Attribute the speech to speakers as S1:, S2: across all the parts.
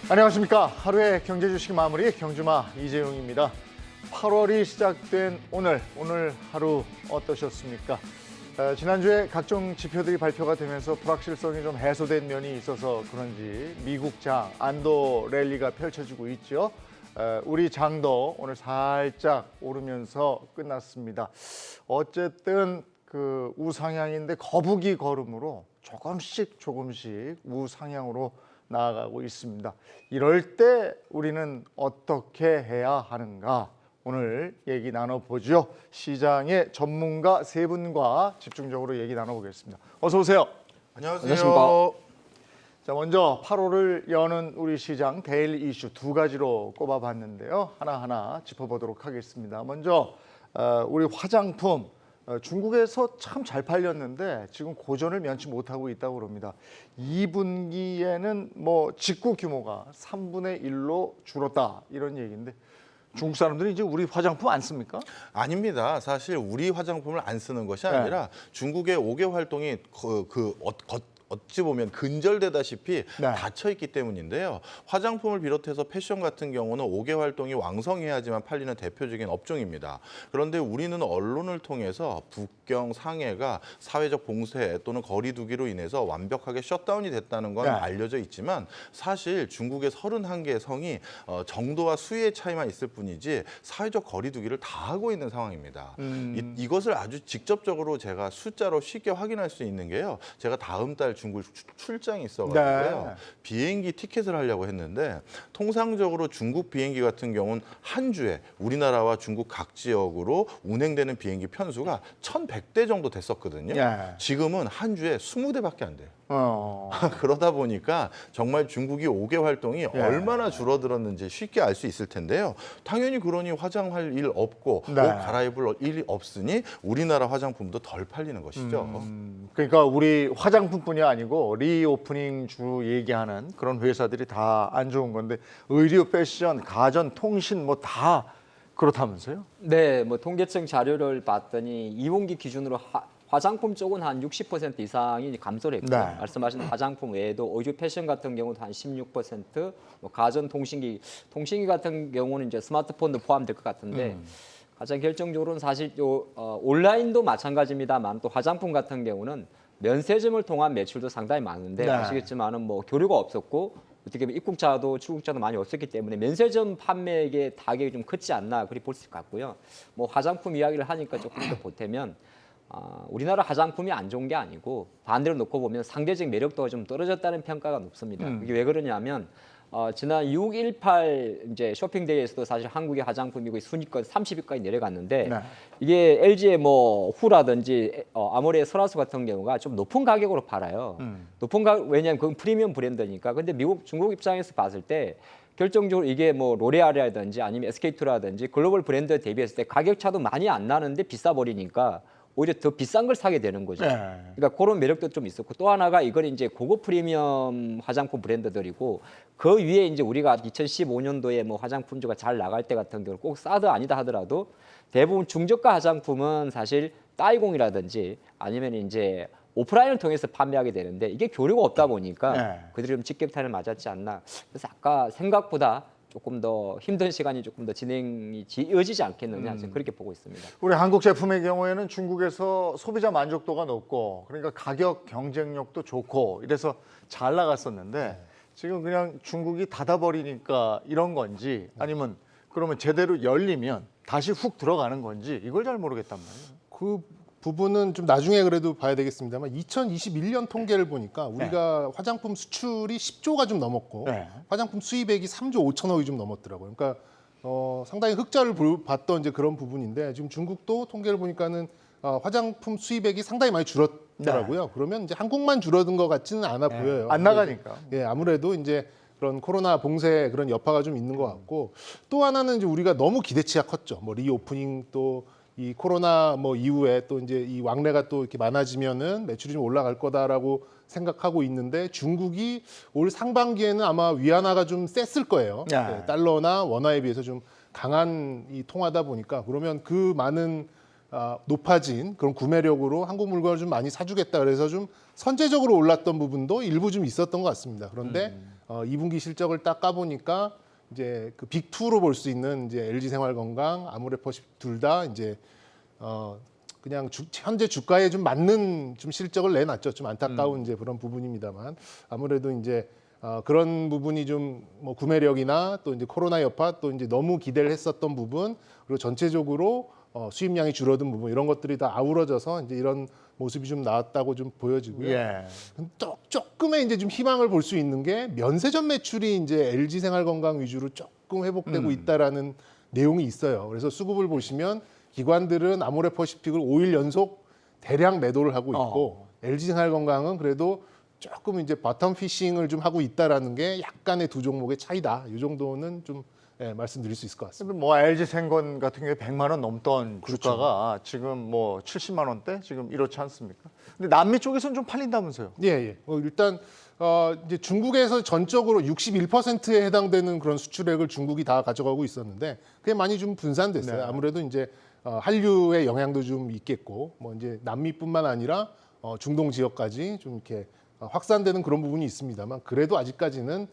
S1: 안녕하십니까. 하루의 경제 주식 마무리 경주마 이재용입니다. 8월이 시작된 오늘 하루 어떠셨습니까? 지난주에 각종 지표들이 발표가 되면서 불확실성이 좀 해소된 면이 있어서 그런지 미국 장 안도 랠리가 펼쳐지고 있죠. 우리 장도 오늘 살짝 오르면서 끝났습니다. 어쨌든 그 우상향인데 거북이 걸음으로 조금씩 우상향으로 나아가고 있습니다. 이럴 때 우리는 어떻게 해야 하는가? 오늘 얘기 나눠보죠. 시장의 전문가 세 분과 집중적으로 얘기 나눠보겠습니다. 어서 오세요.
S2: 안녕하세요.
S1: 자, 먼저 8월을 여는 우리 시장 데일리 이슈 두 가지로 꼽아봤는데요. 하나하나 짚어보도록 하겠습니다. 먼저 우리 화장품 중국에서 참 잘 팔렸는데 지금 고전을 면치 못하고 있다고 그럽니다. 2분기에는 뭐 직구 규모가 3분의 1로 줄었다 이런 얘기인데 중국 사람들이 이제 우리 화장품 안 씁니까?
S2: 아닙니다. 사실 우리 화장품을 안 쓰는 것이 아니라 중국의 5개 활동이 어찌 보면 근절되다시피
S1: 네.
S2: 닫혀 있기 때문인데요. 화장품을 비롯해서 패션 같은 경우는 5개 활동이 왕성해야지만 팔리는 대표적인 업종입니다. 그런데 우리는 언론을 통해서 북경, 상해가 사회적 봉쇄 또는 거리두기로 인해서 완벽하게 셧다운이 됐다는 건
S1: 네.
S2: 알려져 있지만 사실 중국의 31개의 성이 정도와 수위의 차이만 있을 뿐이지 사회적 거리두기를 다 하고 있는 상황입니다. 이것을 아주 직접적으로 제가 숫자로 쉽게 확인할 수 있는 게요. 제가 다음 달 중국 출장이 있어가지고요.
S1: 네.
S2: 비행기 티켓을 하려고 했는데 통상적으로 중국 비행기 같은 경우는 한 주에 우리나라와 중국 각 지역으로 운행되는 비행기 편수가 1,100대 정도 됐었거든요.
S1: 네.
S2: 지금은 한 주에 20대밖에 안 돼요.
S1: 어.
S2: 그러다 보니까 정말 중국이 5개 활동이 얼마나 줄어들었는지 쉽게 알 수 있을 텐데요. 당연히 그러니 화장할 일 없고
S1: 네.
S2: 옷 갈아입을 일이 없으니 우리나라 화장품도 덜 팔리는 것이죠.
S1: 그러니까 우리 화장품뿐이 아니고 리오프닝 주 얘기하는 그런 회사들이 다 안 좋은 건데 의류, 패션, 가전, 통신 뭐 다 그렇다면서요?
S3: 네, 뭐 통계청 자료를 봤더니 2분기 기준으로 화장품 쪽은 한 60% 이상이 감소를 했고요.
S1: 네.
S3: 말씀하신 화장품 외에도 의류 패션 같은 경우도 한 16%, 뭐 가전 통신기 같은 경우는 이제 스마트폰도 포함될 것 같은데 가장 결정적으로는 사실 온라인도 마찬가지입니다만 또 화장품 같은 경우는 면세점을 통한 매출도 상당히 많은데
S1: 네.
S3: 아시겠지만은 뭐 교류가 없었고 어떻게 보면 입국자도 출국자도 많이 없었기 때문에 면세점 판매액의 타격이 좀 크지 않나 그리 볼 수 같고요. 뭐 화장품 이야기를 하니까 조금 더 보태면 우리나라 화장품이 안 좋은 게 아니고 반대로 놓고 보면 상대적 매력도가 좀 떨어졌다는 평가가 높습니다. 이게 왜 그러냐면 지난 6.18 이제 쇼핑데이에서도 사실 한국의 화장품이 거의 순위권 30위까지 내려갔는데
S1: 네.
S3: 이게 LG의 뭐 후라든지 아모레 설화수 같은 경우가 좀 높은 가격으로 팔아요. 높은 가격 왜냐하면 그건 프리미엄 브랜드니까. 근데 중국 입장에서 봤을 때 결정적으로 이게 뭐 로레알이라든지 아니면 SK2라든지 글로벌 브랜드에 대비했을 때 가격 차도 많이 안 나는데 비싸 버리니까 오히려 더 비싼 걸 사게 되는 거죠.
S1: 네.
S3: 그러니까 그런 매력도 좀 있었고 또 하나가 이건 이제 고급 프리미엄 화장품 브랜드들이고 그 위에 이제 우리가 2015년도에 뭐 화장품주가 잘 나갈 때 같은 경우 꼭 싸도 아니다 하더라도 대부분 중저가 화장품은 사실 따이공이라든지 아니면 이제 오프라인을 통해서 판매하게 되는데 이게 교류가 없다 보니까
S1: 네.
S3: 그들이 좀 직격탄을 맞았지 않나. 그래서 아까 생각보다 조금 더 힘든 시간이 조금 더 진행이 이어지지 않겠느냐 저는 그렇게 보고 있습니다.
S1: 우리 한국 제품의 경우에는 중국에서 소비자 만족도가 높고 그러니까 가격 경쟁력도 좋고 이래서 잘 나갔었는데 지금 그냥 중국이 닫아버리니까 이런 건지 아니면 그러면 제대로 열리면 다시 훅 들어가는 건지 이걸 잘 모르겠단 말이에요.
S4: 그 부분은 좀 나중에 그래도 봐야 되겠습니다만 2021년 통계를 보니까 우리가 화장품 수출이 10조가 좀 넘었고
S1: 네.
S4: 화장품 수입액이 3조 5천억이 좀 넘었더라고요. 그러니까 상당히 흑자를 봤던 이제 그런 부분인데 지금 중국도 통계를 보니까는 화장품 수입액이 상당히 많이 줄었더라고요. 그러면 이제 한국만 줄어든 것 같지는 않아 보여요.
S1: 안 나가니까.
S4: 예, 아무래도 이제 그런 코로나 봉쇄 그런 여파가 좀 있는 것 같고 또 하나는 이제 우리가 너무 기대치가 컸죠. 뭐 리오프닝 또 이 코로나 뭐 이후에 또 이제 이 왕래가 또 이렇게 많아지면은 매출이 좀 올라갈 거다라고 생각하고 있는데 중국이 올 상반기에는 아마 위안화가 좀 셌을 거예요.
S1: 네.
S4: 달러나 원화에 비해서 좀 강한 이 통화다 보니까 그러면 그 많은 높아진 그런 구매력으로 한국 물건을 좀 많이 사주겠다 그래서 좀 선제적으로 올랐던 부분도 일부 좀 있었던 것 같습니다. 그런데 2분기 실적을 딱 까보니까 이제 그 빅2로 볼 수 있는 이제 LG생활건강, 아모레퍼시픽 둘 다 이제 그냥 현재 주가에 좀 맞는 좀 실적을 내놨죠. 좀 안타까운 이제 그런 부분입니다만 아무래도 이제 그런 부분이 좀 뭐 구매력이나 또 이제 코로나 여파 또 이제 너무 기대를 했었던 부분 그리고 전체적으로 수입량이 줄어든 부분 이런 것들이 다 아우러져서 이제 이런 모습이 좀 나왔다고 좀 보여지고요.
S1: 예.
S4: 또 조금의 이제 좀 희망을 볼 수 있는 게 면세점 매출이 이제 LG생활건강 위주로 조금 회복되고 있다라는 내용이 있어요. 그래서 수급을 보시면 기관들은 아모레퍼시픽을 5일 연속 대량 매도를 하고 있고 LG생활건강은 그래도 조금 이제 바텀 피싱을 좀 하고 있다라는 게 약간의 두 종목의 차이다. 이 정도는 좀 말씀드릴 수 있을 것 같습니다.
S1: 뭐 LG생건 같은 경우에 100만 원 넘던 주가가 지금 뭐 70만 원대 지금 이렇지 않습니까? 근데 남미 쪽에서는 좀 팔린다면서요?
S4: 예. 일단 이제 중국에서 전적으로 61%에 해당되는 그런 수출액을 중국이 다 가져가고 있었는데 그게 많이 좀 분산됐어요.
S1: 네.
S4: 아무래도 이제 한류의 영향도 좀 있겠고 뭐 이제 남미뿐만 아니라 중동 지역까지 좀 이렇게 확산되는 그런 부분이 있습니다만 그래도 아직까지는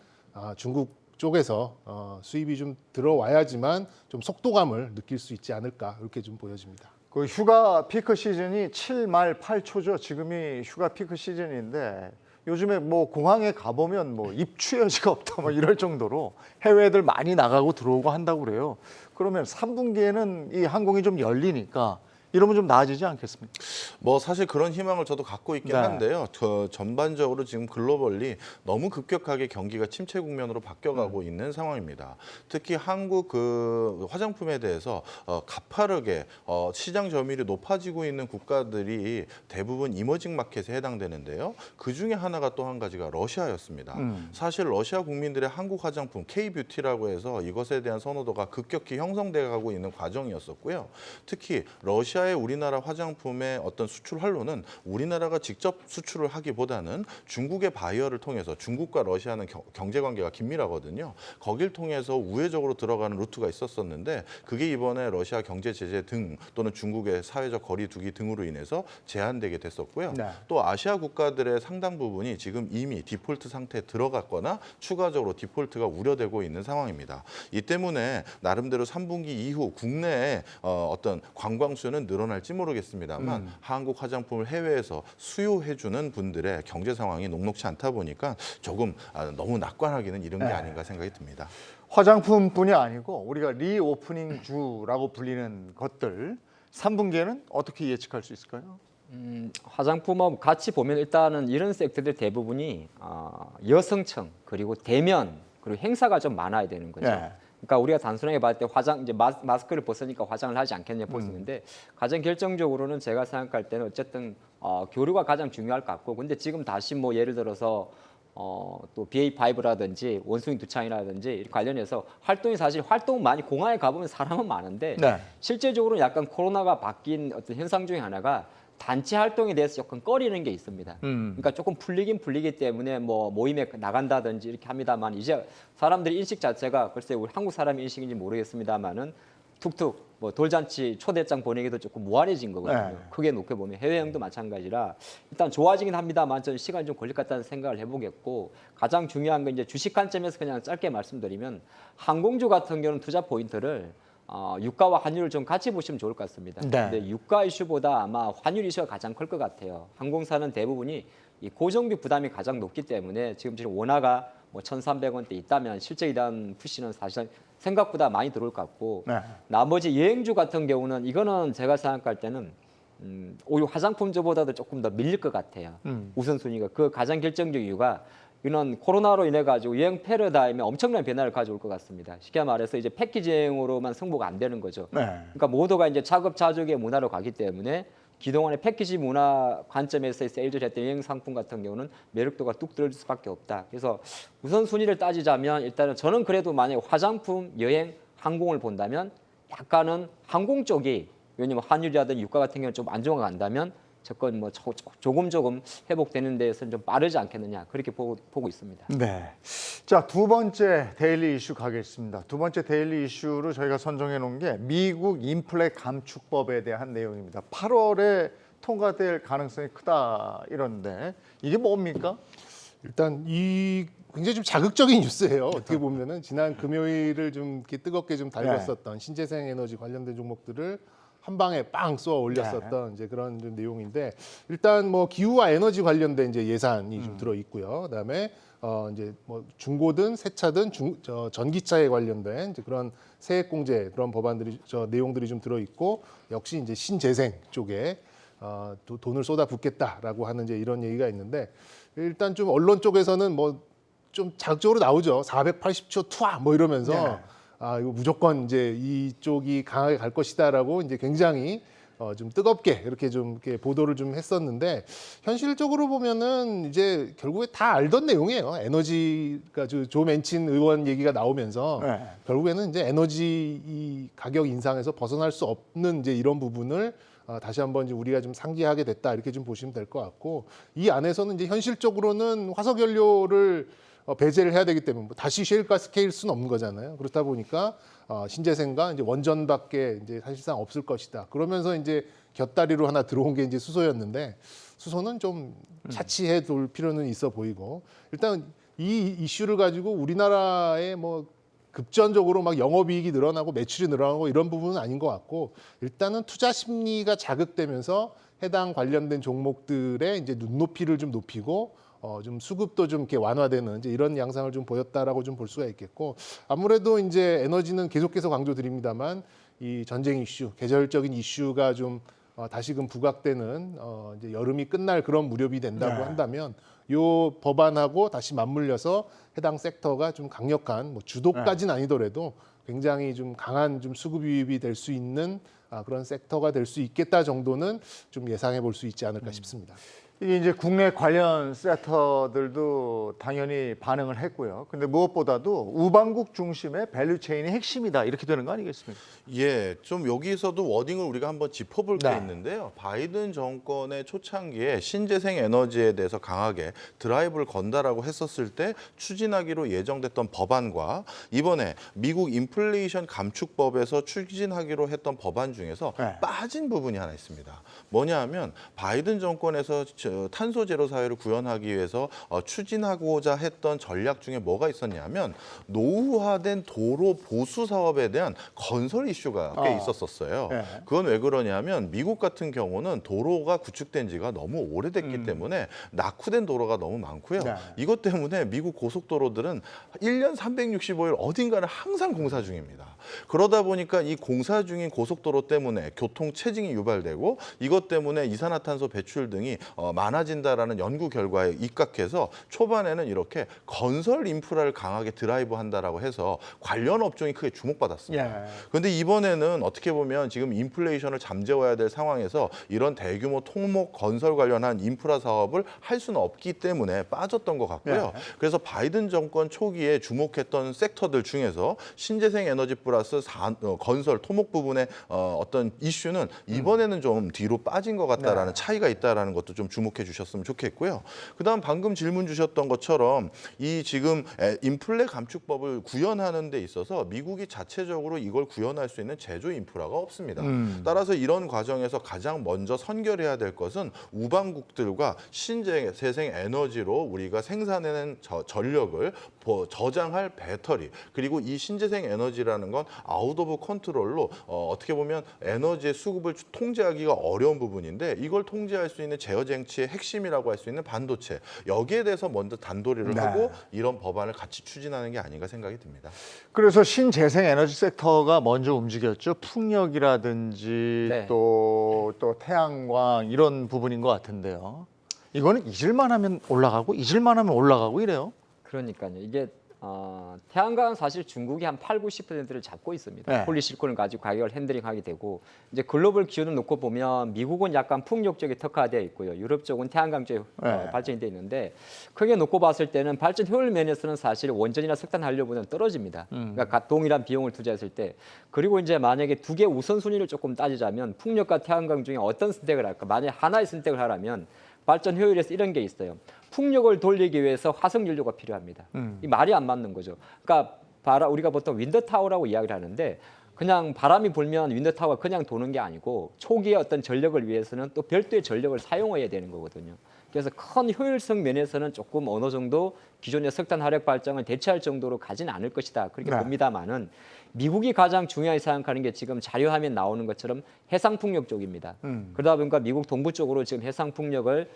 S4: 중국 쪽에서 수입이 좀 들어와야지만 좀 속도감을 느낄 수 있지 않을까 이렇게 좀 보여집니다.
S1: 그 휴가 피크 시즌이 7 말 8초죠. 지금이 휴가 피크 시즌인데 요즘에 뭐 공항에 가보면 뭐 입추 여지가 없다 뭐 이럴 정도로 해외들 많이 나가고 들어오고 한다고 그래요. 그러면 3분기에는 이 항공이 좀 열리니까 이러면 좀 나아지지 않겠습니까?
S2: 뭐 사실 그런 희망을 저도 갖고 있긴
S1: 네.
S2: 한데요. 전반적으로 지금 글로벌리 너무 급격하게 경기가 침체 국면으로 바뀌어가고 있는 상황입니다. 특히 한국 그 화장품에 대해서 가파르게 시장 점유율이 높아지고 있는 국가들이 대부분 이머징 마켓에 해당되는데요. 그 중에 하나가 또 한 가지가 러시아였습니다. 사실 러시아 국민들의 한국 화장품 K-뷰티라고 해서 이것에 대한 선호도가 급격히 형성돼 가고 있는 과정이었었고요. 특히 러시아의 우리나라 화장품의 어떤 수출 활로는 우리나라가 직접 수출을 하기보다는 중국의 바이어를 통해서 중국과 러시아는 경제 관계가 긴밀하거든요. 거길 통해서 우회적으로 들어가는 루트가 있었었는데 그게 이번에 러시아 경제 제재 등 또는 중국의 사회적 거리 두기 등으로 인해서 제한되게 됐었고요.
S1: 네.
S2: 또 아시아 국가들의 상당 부분이 지금 이미 디폴트 상태에 들어갔거나 추가적으로 디폴트가 우려되고 있는 상황입니다. 이 때문에 나름대로 3분기 이후 국내에 어떤 관광 수요는 늘어날지 모르겠습니다만 한국 화장품을 해외에서 수요해주는 분들의 경제 상황이 녹록치 않다 보니까 조금 너무 낙관하기는 이른 게 아닌가 생각이 듭니다.
S1: 화장품뿐이 아니고 우리가 리오프닝 주라고 불리는 것들 3분기에는 어떻게 예측할 수 있을까요?
S3: 화장품업 같이 보면 일단은 이런 섹터들 대부분이 여성층 그리고 대면 그리고 행사가 좀 많아야 되는 거죠.
S1: 네.
S3: 그러니까 우리가 단순하게 봤을 때 이제 마스크를 벗으니까 화장을 하지 않겠냐 보시는데 가장 결정적으로는 제가 생각할 때는 어쨌든 교류가 가장 중요할 것 같고 근데 지금 다시 뭐 예를 들어서 또 BA5라든지 원숭이 두창이라든지 관련해서 활동 많이 공항에 가보면 사람은 많은데
S1: 네.
S3: 실제적으로는 약간 코로나가 바뀐 어떤 현상 중에 하나가 단체 활동에 대해서 조금 꺼리는 게 있습니다. 그러니까 조금 풀리기 때문에 뭐 모임에 나간다든지 이렇게 합니다만 이제 사람들이 인식 자체가 글쎄 우리 한국 사람의 인식인지 모르겠습니다만은 툭툭 뭐 돌잔치 초대장 보내기도 조금 무한해진 거거든요.
S1: 네.
S3: 크게 놓게 보면 해외여행도 마찬가지라 일단 좋아지긴 합니다만 좀 시간이 좀 걸릴 것 같다는 생각을 해보겠고 가장 중요한 건 이제 주식 관점에서 그냥 짧게 말씀드리면 항공주 같은 경우는 투자 포인트를 유가와 환율을 좀 같이 보시면 좋을 것 같습니다.
S1: 네.
S3: 근데 유가 이슈보다 아마 환율 이슈가 가장 클 것 같아요. 항공사는 대부분이 이 고정비 부담이 가장 높기 때문에 지금 원화가 뭐 1,300원대 있다면 실제에 대한 푸시는 사실 생각보다 많이 들어올 것 같고
S1: 네.
S3: 나머지 여행주 같은 경우는 이거는 제가 생각할 때는 오히려 화장품주보다도 조금 더 밀릴 것 같아요. 우선순위가 그 가장 결정적 이유가 이런 코로나로 인해 가지고 여행 패러다임에 엄청난 변화를 가져올 것 같습니다. 쉽게 말해서 이제 패키지 여행으로만 승부가 안 되는 거죠.
S1: 네.
S3: 그러니까 모두가 이제 차급차족의 문화로 가기 때문에 그동안의 패키지 문화 관점에서 세일즈를 했던 여행 상품 같은 경우는 매력도가 뚝 떨어질 수밖에 없다. 그래서 우선순위를 따지자면 일단은 저는 그래도 만약에 화장품, 여행, 항공을 본다면 약간은 항공 쪽이 왜냐면 환율이라든지 유가 같은 경우는 좀 안정화간다면 저건 뭐 조금 회복되는 데에서는 좀 빠르지 않겠느냐 그렇게 보고 있습니다.
S1: 네. 자, 두 번째 데일리 이슈 가겠습니다. 두 번째 데일리 이슈로 저희가 선정해 놓은 게 미국 인플레 감축법에 대한 내용입니다. 8월에 통과될 가능성이 크다 이런데 이게 뭡니까?
S4: 일단 이 굉장히 좀 자극적인 뉴스예요. 어떻게 보면은 지난 금요일을 좀 이렇게 뜨겁게 좀 달궜었던 신재생 에너지 관련된 종목들을 한 방에 빵 쏘아 올렸었던 이제 그런 좀 내용인데 일단 뭐 기후와 에너지 관련된 이제 예산이 좀 들어 있고요. 그다음에 이제 뭐 중고든 새차든 전기차에 관련된 이제 그런 세액공제 그런 법안들이 내용들이 좀 들어 있고 역시 이제 신재생 쪽에 돈을 쏟아붓겠다라고 하는 이제 이런 얘기가 있는데 일단 좀 언론 쪽에서는 뭐 좀 자극적으로 나오죠. 480조 투하 뭐 이러면서 이거 무조건 이제 이쪽이 강하게 갈 것이다라고 이제 굉장히 좀 뜨겁게 이렇게 좀 이렇게 보도를 좀 했었는데 현실적으로 보면은 이제 결국에 다 알던 내용이에요. 에너지가 조 맨친 의원 얘기가 나오면서 결국에는 이제 에너지 이 가격 인상에서 벗어날 수 없는 이제 이런 부분을 다시 한번 이제 우리가 좀 상기하게 됐다 이렇게 좀 보시면 될 것 같고 이 안에서는 이제 현실적으로는 화석연료를 배제를 해야 되기 때문에 뭐 다시 셰일가스 캐일 수는 없는 거잖아요. 그렇다 보니까 신재생과 이제 원전밖에 이제 사실상 없을 것이다. 그러면서 이제 곁다리로 하나 들어온 게 이제 수소였는데 수소는 좀 차치해 둘 필요는 있어 보이고 일단 이 이슈를 가지고 우리나라의 뭐 급전적으로 막 영업이익이 늘어나고 매출이 늘어나고 이런 부분은 아닌 것 같고 일단은 투자 심리가 자극되면서 해당 관련된 종목들의 이제 눈높이를 좀 높이고 좀 수급도 좀 이렇게 완화되는 이제 이런 양상을 좀 보였다라고 좀 볼 수가 있겠고 아무래도 이제 에너지는 계속해서 강조드립니다만 이 전쟁 이슈, 계절적인 이슈가 좀 다시금 부각되는 이제 여름이 끝날 그런 무렵이 된다고 한다면 요 법안하고 다시 맞물려서 해당 섹터가 좀 강력한 뭐 주도까지는 아니더라도 굉장히 좀 강한 좀 수급 유입이 될 수 있는 그런 섹터가 될 수 있겠다 정도는 좀 예상해 볼 수 있지 않을까 싶습니다.
S1: 이게 이제 국내 관련 섹터들도 당연히 반응을 했고요. 근데 무엇보다도 우방국 중심의 밸류체인이 핵심이다 이렇게 되는 거 아니겠습니까?
S2: 예, 좀 여기서도 워딩을 우리가 한번 짚어볼 게
S1: 네.
S2: 있는데요. 바이든 정권의 초창기에 신재생 에너지에 대해서 강하게 드라이브를 건다라고 했었을 때 추진하기로 예정됐던 법안과 이번에 미국 인플레이션 감축법에서 추진하기로 했던 법안 중에서 빠진 부분이 하나 있습니다. 뭐냐 하면 바이든 정권에서 탄소 제로 사회를 구현하기 위해서 추진하고자 했던 전략 중에 뭐가 있었냐면 노후화된 도로 보수 사업에 대한 건설 이슈가 꽤 있었었어요. 그건 왜 그러냐면 미국 같은 경우는 도로가 구축된 지가 너무 오래됐기 때문에 낙후된 도로가 너무 많고요. 이것 때문에 미국 고속도로들은 1년 365일 어딘가를 항상 공사 중입니다. 그러다 보니까 이 공사 중인 고속도로 때문에 교통 체증이 유발되고 이것 때문에 이산화탄소 배출 등이 많아진다라는 연구 결과에 입각해서 초반에는 이렇게 건설 인프라를 강하게 드라이브한다라고 해서 관련 업종이 크게 주목받았습니다. 그런데 이번에는 어떻게 보면 지금 인플레이션을 잠재워야 될 상황에서 이런 대규모 토목 건설 관련한 인프라 사업을 할 수는 없기 때문에 빠졌던 것 같고요. 그래서 바이든 정권 초기에 주목했던 섹터들 중에서 신재생 에너지 플러스 건설 토목 부분의 어떤 이슈는 이번에는 좀 뒤로 빠진 것 같다라는 차이가 있다라는 것도 좀 주목해 주셨으면 좋겠고요. 그다음 방금 질문 주셨던 것처럼 이 지금 인플레 감축법을 구현하는 데 있어서 미국이 자체적으로 이걸 구현할 수 있는 제조 인프라가 없습니다. 따라서 이런 과정에서 가장 먼저 선결해야 될 것은 우방국들과 신재생 에너지로 우리가 생산해낸 전력을 저장할 배터리 그리고 이 신재생 에너지라는 건 아웃 오브 컨트롤로 어떻게 보면 에너지의 수급을 통제하기가 어려운 부분인데 이걸 통제할 수 있는 제어 장치의 핵심이라고 할 수 있는 반도체 여기에 대해서 먼저 단도리를 하고 이런 법안을 같이 추진하는 게 아닌가 생각이 듭니다.
S1: 그래서 신재생 에너지 섹터가 먼저 움직였죠. 풍력이라든지 또 태양광 이런 부분인 것 같은데요. 이거는 잊을만 하면 올라가고 잊을만 하면 올라가고 이래요.
S3: 그러니까요. 이게 태양광은 사실 중국이 한 8, 90%를 잡고 있습니다. 폴리실콘을 가지고 가격을 핸들링하게 되고 이제 글로벌 기준을 놓고 보면 미국은 약간 풍력 쪽에 특화되어 있고요. 유럽 쪽은 태양광 쪽에 발전이 되어 있는데 크게 놓고 봤을 때는 발전 효율 면에서는 사실 원전이나 석탄 한료보다는 떨어집니다. 그러니까 동일한 비용을 투자했을 때 그리고 이제 만약에 두 개 우선순위를 조금 따지자면 풍력과 태양광 중에 어떤 선택을 할까? 만약에 하나의 선택을 하라면 발전 효율에서 이런 게 있어요. 풍력을 돌리기 위해서 화석 연료가 필요합니다. 이 말이 안 맞는 거죠. 그러니까 우리가 보통 윈드타워라고 이야기를 하는데 그냥 바람이 불면 윈드타워가 그냥 도는 게 아니고 초기에 어떤 전력을 위해서는 또 별도의 전력을 사용해야 되는 거거든요. 그래서 큰 효율성 면에서는 조금 어느 정도 기존의 석탄 화력 발전을 대체할 정도로 가지는 않을 것이다. 그렇게
S1: 네.
S3: 봅니다만은 미국이 가장 중요하게 생각하는 게 지금 자료화면에 나오는 것처럼 해상 풍력 쪽입니다. 그러다 보니까 미국 동부 쪽으로 지금 해상 풍력을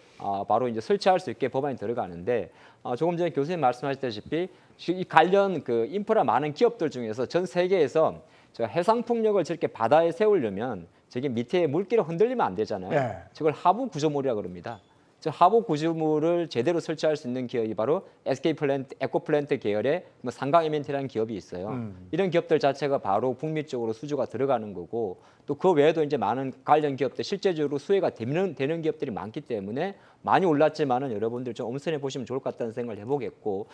S3: 바로 이제 설치할 수 있게 법안이 들어가는데 조금 전에 교수님 말씀하셨다시피 이 관련 그 인프라 많은 기업들 중에서 전 세계에서 저 해상 풍력을 저렇게 바다에 세우려면 저게 밑에 물기를 흔들리면 안 되잖아요.
S1: 네.
S3: 저걸 하부 구조물이라고 그럽니다. 저 하부 구조물을 제대로 설치할 수 있는 기업이 바로 SK 플랜트, 에코플랜트 계열의 뭐 상강에멘트라는 기업이 있어요. 이런 기업들 자체가 바로 북미 쪽으로 수주가 들어가는 거고 또 그 외에도 이제 많은 관련 기업들 실제적으로 수혜가 되는 기업들이 많기 때문에 많이 올랐지만은 여러분들 좀 엄선해 보시면 좋을 것 같다는 생각을 해보겠고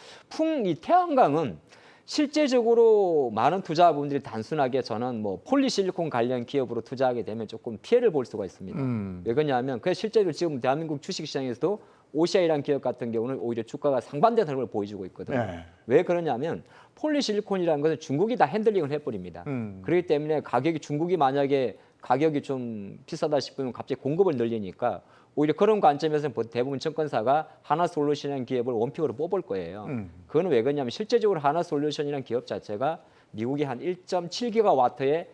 S3: 이 태양광은 실제적으로 많은 투자분들이 단순하게 저는 뭐 폴리실리콘 관련 기업으로 투자하게 되면 조금 피해를 볼 수가 있습니다. 왜 그러냐면 그 실제로 지금 대한민국 주식시장에서도 OCI라는 기업 같은 경우는 오히려 주가가 상반된 흐름을 보여주고 있거든요.
S1: 네.
S3: 왜 그러냐면 폴리실리콘이라는 것은 중국이 다 핸들링을 해버립니다. 그렇기 때문에 가격이 중국이 만약에 가격이 좀 비싸다 싶으면 갑자기 공급을 늘리니까 오히려 그런 관점에서는 대부분 증권사가 하나솔루션이라는 기업을 원픽으로 뽑을 거예요. 그건 왜 그러냐면 실제적으로 하나솔루션이라는 기업 자체가 미국이 한 1.7기가와트의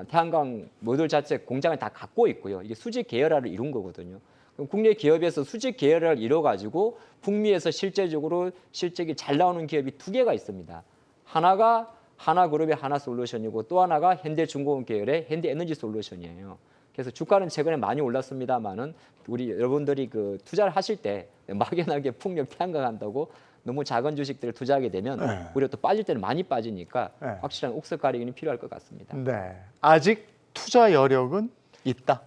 S3: 태양광 모듈 자체 공장을 다 갖고 있고요. 이게 수직 계열화를 이룬 거거든요. 그럼 국내 기업에서 수직 계열화를 이뤄가지고 북미에서 실제적으로 실적이 잘 나오는 기업이 2개가 있습니다. 하나가 하나그룹의 하나솔루션이고 또 하나가 현대중공업 계열의 현대에너지솔루션이에요. 그래서 주가는 최근에 많이 올랐습니다만은 우리 여러분들이 그 투자를 하실 때 막연하게 풍력 태양광 한다고 너무 작은 주식들을 투자하게 되면 오히려 또 빠질 때는 많이 빠지니까 확실한 옥석 가리기는 필요할 것 같습니다.
S1: 네. 아직 투자 여력은 있다.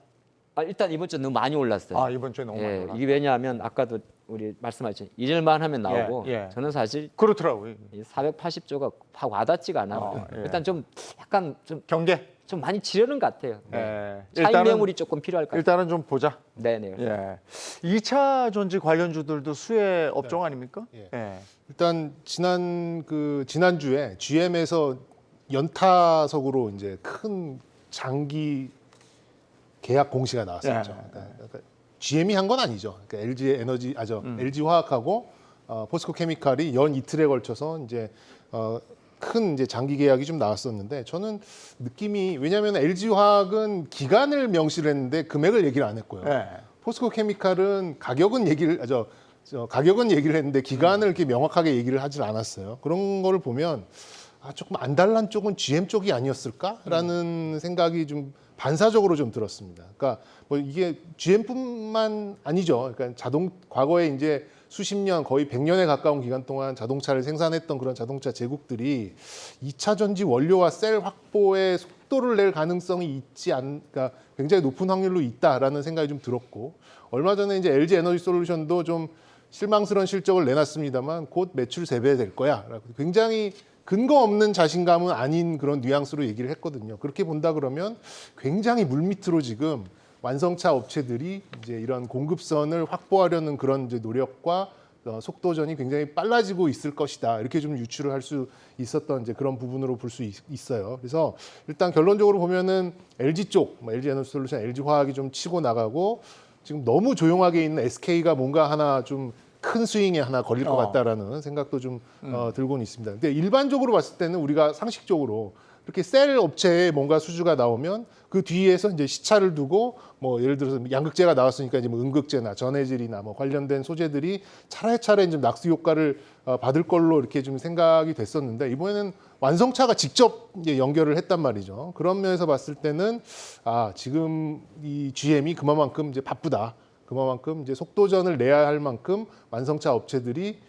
S3: 일단 이번 주 너무 많이 올랐어요.
S1: 이번 주에 너무 많이 올랐다.
S3: 이게 왜냐하면 아까도 우리 말씀하셨죠. 잊을만 하면 나오고
S1: 예.
S3: 저는 사실
S1: 그렇더라고요.
S3: 480조가 확 와닿지가 않아요.
S1: 예.
S3: 일단 좀 약간 좀
S1: 경계.
S3: 많이 지르는 것 같아요. 차익 매물이 조금 필요할 것 같아요.
S1: 일단은 좀 보자.
S3: 네네.
S1: 예. 2차 전지 관련주들도 수혜 업종 아닙니까?
S4: 예. 일단 지난주에 GM에서 연타석으로 이제 큰 장기 계약 공시가 나왔었죠. 그러니까 GM이 한 건 아니죠. 그러니까 LG 화학하고 포스코 케미칼이 연 이틀에 걸쳐서 이제 큰 이제 장기 계약이 좀 나왔었는데 저는 느낌이 왜냐하면 LG 화학은 기간을 명시를 했는데 금액을 얘기를 안 했고요. 포스코 케미칼은 가격은 얘기를 했는데 기간을 이렇게 명확하게 얘기를 하질 않았어요. 그런 거를 보면 조금 안달난 쪽은 GM 쪽이 아니었을까라는 생각이 좀 반사적으로 좀 들었습니다. 그러니까 뭐 이게 GM뿐만 아니죠. 그러니까 과거에 이제 수십 년, 거의 100년에 가까운 기간 동안 자동차를 생산했던 그런 자동차 제국들이 2차 전지 원료와 셀 확보에 속도를 낼 가능성이 그러니까 굉장히 높은 확률로 있다라는 생각이 좀 들었고 얼마 전에 이제 LG 에너지 솔루션도 좀 실망스러운 실적을 내놨습니다만 곧 매출 3배 될 거야. 굉장히 근거 없는 자신감은 아닌 그런 뉘앙스로 얘기를 했거든요. 그렇게 본다 그러면 굉장히 물밑으로 지금 완성차 업체들이 이제 이런 공급선을 확보하려는 그런 이제 노력과 속도전이 굉장히 빨라지고 있을 것이다. 이렇게 좀 유추를 할 수 있었던 이제 그런 부분으로 볼 수 있어요. 그래서 일단 결론적으로 보면은 LG 쪽, LG 에너지솔루션, LG 화학이 좀 치고 나가고 지금 너무 조용하게 있는 SK가 뭔가 하나 좀 큰 스윙에 하나 걸릴 것 같다라는 생각도 좀 들고는 있습니다. 근데 일반적으로 봤을 때는 우리가 상식적으로 이렇게 셀 업체에 뭔가 수주가 나오면 그 뒤에서 이제 시차를 두고 뭐 예를 들어서 양극재가 나왔으니까 이제 뭐 음극재나 전해질이나 뭐 관련된 소재들이 차례차례 이제 낙수 효과를 받을 걸로 이렇게 좀 생각이 됐었는데 이번에는 완성차가 직접 이제 연결을 했단 말이죠. 그런 면에서 봤을 때는 지금 이 GM이 그만큼 이제 바쁘다. 그만큼 이제 속도전을 내야 할 만큼 완성차 업체들이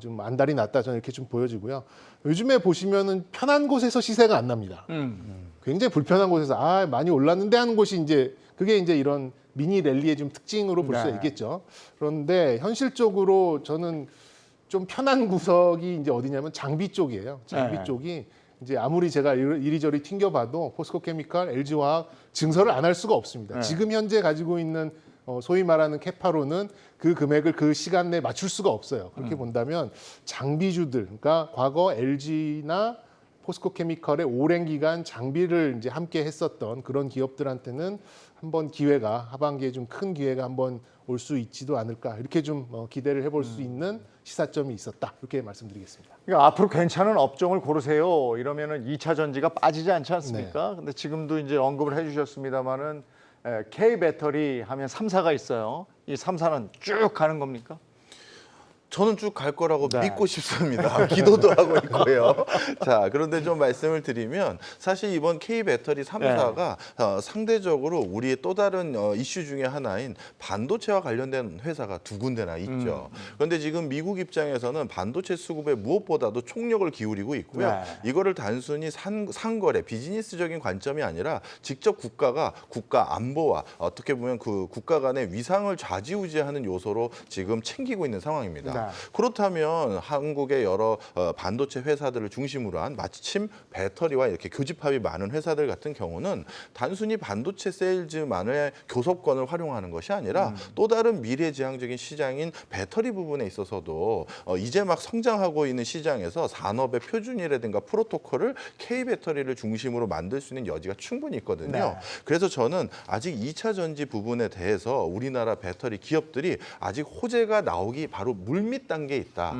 S4: 좀 안달이 났다 저는 이렇게 좀 보여지고요. 요즘에 보시면은 편한 곳에서 시세가 안 납니다. 굉장히 불편한 곳에서 많이 올랐는데 하는 곳이 이제 그게 이제 이런 미니 랠리의 좀 특징으로 볼 수 있겠죠. 그런데 현실적으로 저는 좀 편한 구석이 이제 어디냐면 장비 쪽이에요. 장비 쪽이 이제 아무리 제가 이리저리 튕겨봐도 포스코 케미칼, LG 화학 증설을 안 할 수가 없습니다. 지금 현재 가지고 있는 소위 말하는 캐파로는 그 금액을 그 시간 내에 맞출 수가 없어요. 그렇게 본다면 장비주들, 그러니까 과거 LG나 포스코 케미컬의 오랜 기간 장비를 이제 함께 했었던 그런 기업들한테는 한번 기회가 하반기에 좀 큰 기회가 한번 올 수 있지도 않을까 이렇게 좀 기대를 해볼 수 있는 시사점이 있었다 이렇게 말씀드리겠습니다.
S1: 그러니까 앞으로 괜찮은 업종을 고르세요. 이러면은 2차 전지가 빠지지 않지 않습니까? 근데 지금도 이제 언급을 해주셨습니다만은 K 배터리 하면 3사가 있어요. 이 3사는 쭉 가는 겁니까?
S2: 저는 쭉 갈 거라고
S1: 네.
S2: 믿고 싶습니다. 기도도 하고 있고요. 자, 그런데 좀 말씀을 드리면 사실 이번 K 배터리 3사가 상대적으로 우리의 또 다른 이슈 중에 하나인 반도체와 관련된 회사가 두 군데나 있죠. 그런데 지금 미국 입장에서는 반도체 수급에 무엇보다도 총력을 기울이고 있고요.
S1: 네.
S2: 이거를 단순히 상거래, 비즈니스적인 관점이 아니라 직접 국가가 국가 안보와 어떻게 보면 그 국가 간의 위상을 좌지우지하는 요소로 지금 챙기고 있는 상황입니다.
S1: 네.
S2: 그렇다면 한국의 여러 반도체 회사들을 중심으로 한 마침 배터리와 이렇게 교집합이 많은 회사들 같은 경우는 단순히 반도체 세일즈만의 교섭권을 활용하는 것이 아니라 또 다른 미래지향적인 시장인 배터리 부분에 있어서도 이제 막 성장하고 있는 시장에서 산업의 표준이라든가 프로토콜을 K 배터리를 중심으로 만들 수 있는 여지가 충분히 있거든요.
S1: 네.
S2: 그래서 저는 아직 2차 전지 부분에 대해서 우리나라 배터리 기업들이 아직 호재가 나오기 바로 물밑 단계에 있다.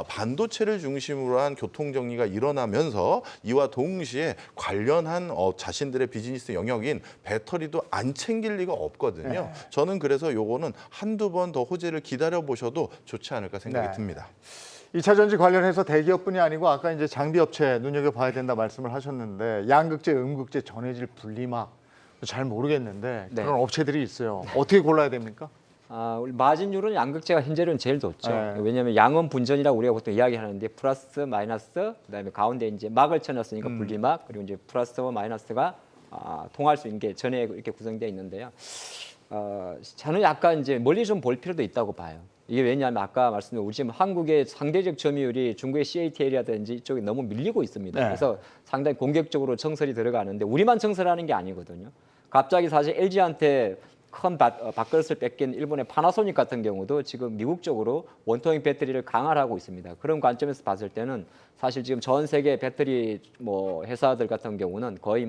S2: 반도체를 중심으로 한 교통 정리가 일어나면서 이와 동시에 관련한 자신들의 비즈니스 영역인 배터리도 안 챙길 리가 없거든요.
S1: 네.
S2: 저는 그래서 요거는 한두 번 더 호재를 기다려 보셔도 좋지 않을까 생각이
S1: 네.
S2: 듭니다.
S1: 2차 전지 관련해서 대기업뿐이 아니고 아까 이제 장비업체 눈여겨봐야 된다 말씀을 하셨는데 양극재, 음극재, 전해질, 분리막 잘 모르겠는데
S3: 네.
S1: 그런 업체들이 있어요. 어떻게 골라야 됩니까?
S3: 우리 마진율은 양극재가 현재는 제일 좋죠.
S1: 네.
S3: 왜냐하면 양은 분전이라고 우리가 보통 이야기하는데 플러스, 마이너스, 그다음에 가운데 이제 막을 쳐놨으니까 분리막 그리고 이제 플러스와 마이너스가 통할 수 있는 게 전에 이렇게 구성되어 있는데요. 저는 약간 이제 멀리 좀 볼 필요도 있다고 봐요. 이게 왜냐하면 아까 말씀드린 우리 지금 한국의 상대적 점유율이 중국의 CATL이라든지 이쪽에 너무 밀리고 있습니다.
S1: 네.
S3: 그래서 상당히 공격적으로 정설이 들어가는데 우리만 정설하는 게 아니거든요. 갑자기 사실 LG한테 큰 밥그릇을 뺏긴 일본의 파나소닉 같은 경우도 지금 미국 쪽으로 원통형 배터리를 강화하고 있습니다. 그런 관점에서 봤을 때는 사실 지금 전 세계 배터리 회사들 같은 경우는 거의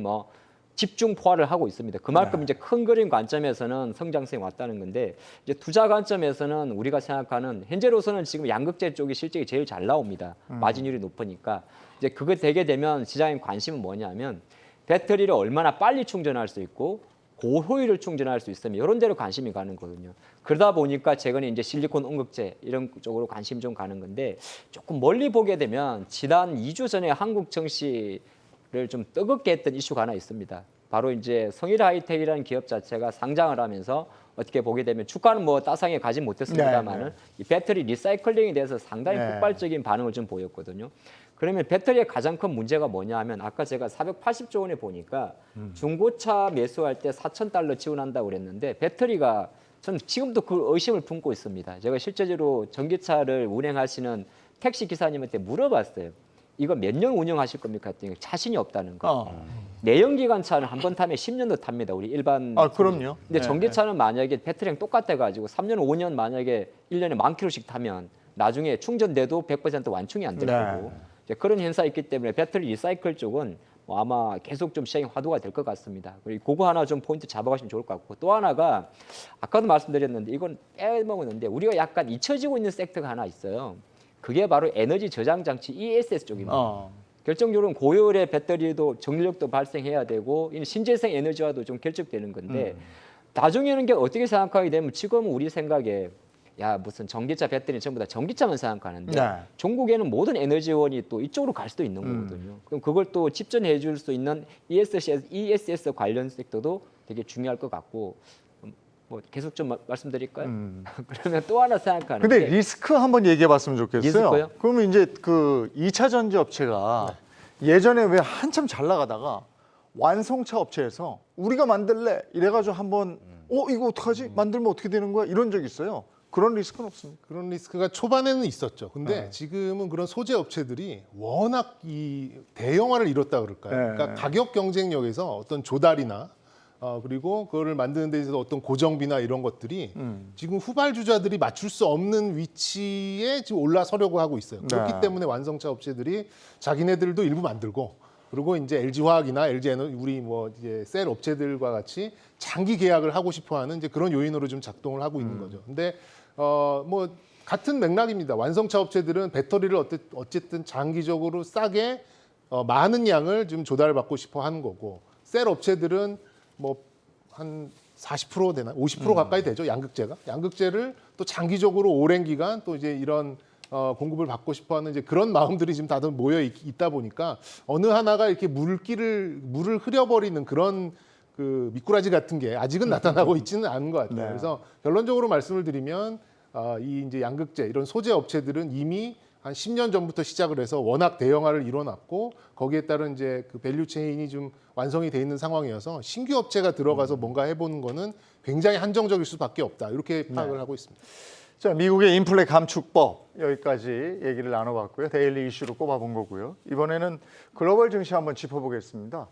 S3: 집중 포화를 하고 있습니다. 그만큼 이제 큰 그림 관점에서는 성장성이 왔다는 건데 이제 투자 관점에서는 우리가 생각하는 현재로서는 지금 양극재 쪽이 실적이 제일 잘 나옵니다. 마진율이 높으니까 이제 그거 되게 되면 시장의 관심은 뭐냐면 배터리를 얼마나 빨리 충전할 수 있고 고효율을 충전할 수 있으면 이런 데로 관심이 가는 거거든요. 그러다 보니까 최근에 이제 실리콘 음극재 이런 쪽으로 관심이 좀 가는 건데 조금 멀리 보게 되면 지난 2주 전에 한국 증시를 좀 뜨겁게 했던 이슈가 하나 있습니다. 바로 이제 성일하이텍이라는 기업 자체가 상장을 하면서 어떻게 보게 되면 주가는 따상에 가지 못했습니다만은 이 배터리 리사이클링에 대해서 상당히 폭발적인 반응을 좀 보였거든요. 그러면 배터리의 가장 큰 문제가 뭐냐 하면 아까 제가 480조 원에 보니까 중고차 매수할 때 $4,000 지원한다고 그랬는데 배터리가 저는 지금도 그 의심을 품고 있습니다. 제가 실제로 전기차를 운행하시는 택시 기사님한테 물어봤어요. 이거 몇 년 운영하실 겁니까? 했더니 자신이 없다는 거. 내연기관차는 한 번 타면 10년도 탑니다. 우리 일반.
S1: 그럼요.
S3: 근데
S1: 네,
S3: 전기차는 만약에 배터리랑 똑같아가지고 3년, 5년 만약에 1년에 10,000km씩 타면 나중에 충전돼도 100% 완충이 안 될 거고. 이제 그런 현상이 있기 때문에 배터리 리사이클 쪽은 아마 계속 좀 시장이 화두가 될 것 같습니다. 그리고 그거 하나 좀 포인트 잡아가시면 좋을 것 같고 또 하나가 아까도 말씀드렸는데 이건 빼먹었는데 우리가 약간 잊혀지고 있는 섹터가 하나 있어요. 그게 바로 에너지 저장 장치 ESS 쪽입니다. 결정적으로는 고효율의 배터리도 정력도 발생해야 되고 신재생 에너지와도 좀 결집되는 건데 나중에는 게 어떻게 생각하게 되면 지금 우리 생각에 무슨 전기차 배터리는 전부 다 전기차만 생각하는데 중국에는 모든 에너지원이 또 이쪽으로 갈 수도 있는 거거든요. 그럼 그걸 또 집전해 줄 수 있는 ESS 관련 섹터도 되게 중요할 것 같고 계속 좀 말씀드릴까요? 그러면 또 하나 생각하는
S1: 근데
S3: 게
S1: 리스크 한번 얘기해 봤으면 좋겠어요.
S3: 리스크요?
S1: 그러면 이제 그 2차 전지 업체가 예전에 왜 한참 잘 나가다가 완성차 업체에서 우리가 만들래 이래가지고 한번 이거 어떡하지? 만들면 어떻게 되는 거야? 이런 적 있어요. 그런 리스크는 없습니까?
S4: 그런 리스크가 초반에는 있었죠. 근데 지금은 그런 소재 업체들이 워낙 이 대형화를 이뤘다 그럴까요? 그러니까 가격 경쟁력에서 어떤 조달이나 그리고 그거를 만드는 데 있어서 어떤 고정비나 이런 것들이 지금 후발주자들이 맞출 수 없는 위치에 지금 올라서려고 하고 있어요. 그렇기 때문에 완성차 업체들이 자기네들도 일부 만들고 그리고 이제 LG화학이나 LG에너지 우리 뭐 이제 셀 업체들과 같이 장기 계약을 하고 싶어하는 이제 그런 요인으로 좀 작동을 하고 있는 거죠. 근데 뭐 같은 맥락입니다. 완성차 업체들은 배터리를 어쨌든 장기적으로 싸게 많은 양을 좀 조달받고 싶어 하는 거고, 셀 업체들은 뭐 한 40% 되나 50% 가까이 되죠. 양극재를 또 장기적으로 오랜 기간 또 이제 이런 공급을 받고 싶어하는 이제 그런 마음들이 지금 다들 모여 있다 보니까 어느 하나가 이렇게 물을 흐려버리는 그런 그 미꾸라지 같은 게 아직은 나타나고 있지는 않은 것 같아요.
S1: 네.
S4: 그래서 결론적으로 말씀을 드리면 이 이제 양극재 이런 소재 업체들은 이미 한 10년 전부터 시작을 해서 워낙 대형화를 이뤄놨고 거기에 따른 이제 그 밸류 체인이 좀 완성이 돼 있는 상황이어서 신규 업체가 들어가서 뭔가 해보는 거는 굉장히 한정적일 수밖에 없다. 이렇게 파악을 하고 있습니다.
S1: 자, 미국의 인플레 감축법 여기까지 얘기를 나눠봤고요. 데일리 이슈로 꼽아본 거고요. 이번에는 글로벌 증시 한번 짚어보겠습니다.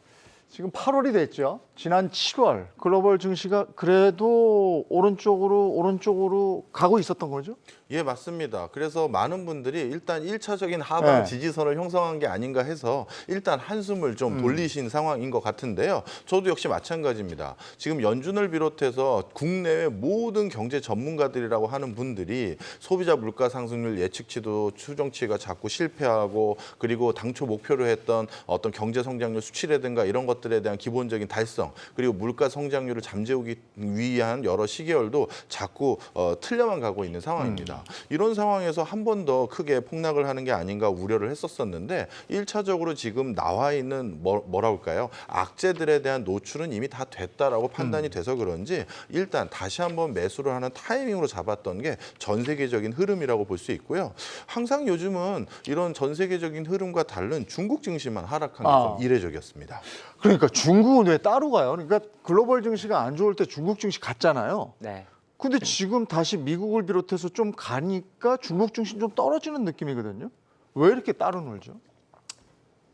S1: 지금 8월이 됐죠. 지난 7월 글로벌 증시가 그래도 오른쪽으로 가고 있었던 거죠?
S2: 예, 맞습니다. 그래서 많은 분들이 일단 1차적인 하방
S1: 네.
S2: 지지선을 형성한 게 아닌가 해서 일단 한숨을 좀 돌리신 상황인 것 같은데요. 저도 역시 마찬가지입니다. 지금 연준을 비롯해서 국내외 모든 경제 전문가들이라고 하는 분들이 소비자 물가 상승률 예측치도 추정치가 자꾸 실패하고, 그리고 당초 목표로 했던 어떤 경제 성장률 수치라든가 이런 것들에 대한 기본적인 달성, 그리고 물가 성장률을 잠재우기 위한 여러 시계열도 자꾸 틀려만 가고 있는 상황입니다. 이런 상황에서 한 번 더 크게 폭락을 하는 게 아닌가 우려를 했었었는데, 1차적으로 지금 나와 있는 뭐라고 할까요? 악재들에 대한 노출은 이미 다 됐다라고 판단이 돼서 그런지 일단 다시 한번 매수를 하는 타이밍으로 잡았던 게 전 세계적인 흐름이라고 볼 수 있고요. 항상 요즘은 이런 전 세계적인 흐름과 다른 중국 증시만 하락한 게 좀 이례적이었습니다.
S1: 그러니까 중국은 왜 따로 가요? 그러니까 글로벌 증시가 안 좋을 때 중국 증시 갔잖아요.
S3: 네.
S1: 근데 지금 다시 미국을 비롯해서 좀 가니까 중국 증시 좀 떨어지는 느낌이거든요. 왜 이렇게 따로 놀죠?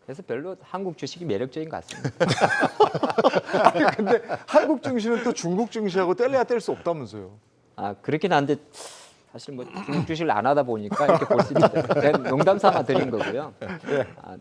S3: 그래서 별로 한국 주식이 매력적인 것 같습니다.
S1: 아니 근데 한국 증시는 또 중국 증시하고 뗄래야 뗄 수 없다면서요.
S3: 그렇긴 한데 사실 뭐 중국 주식을 안 하다 보니까 이렇게 볼 수 있는데 제가 농담 삼아 드린 거고요.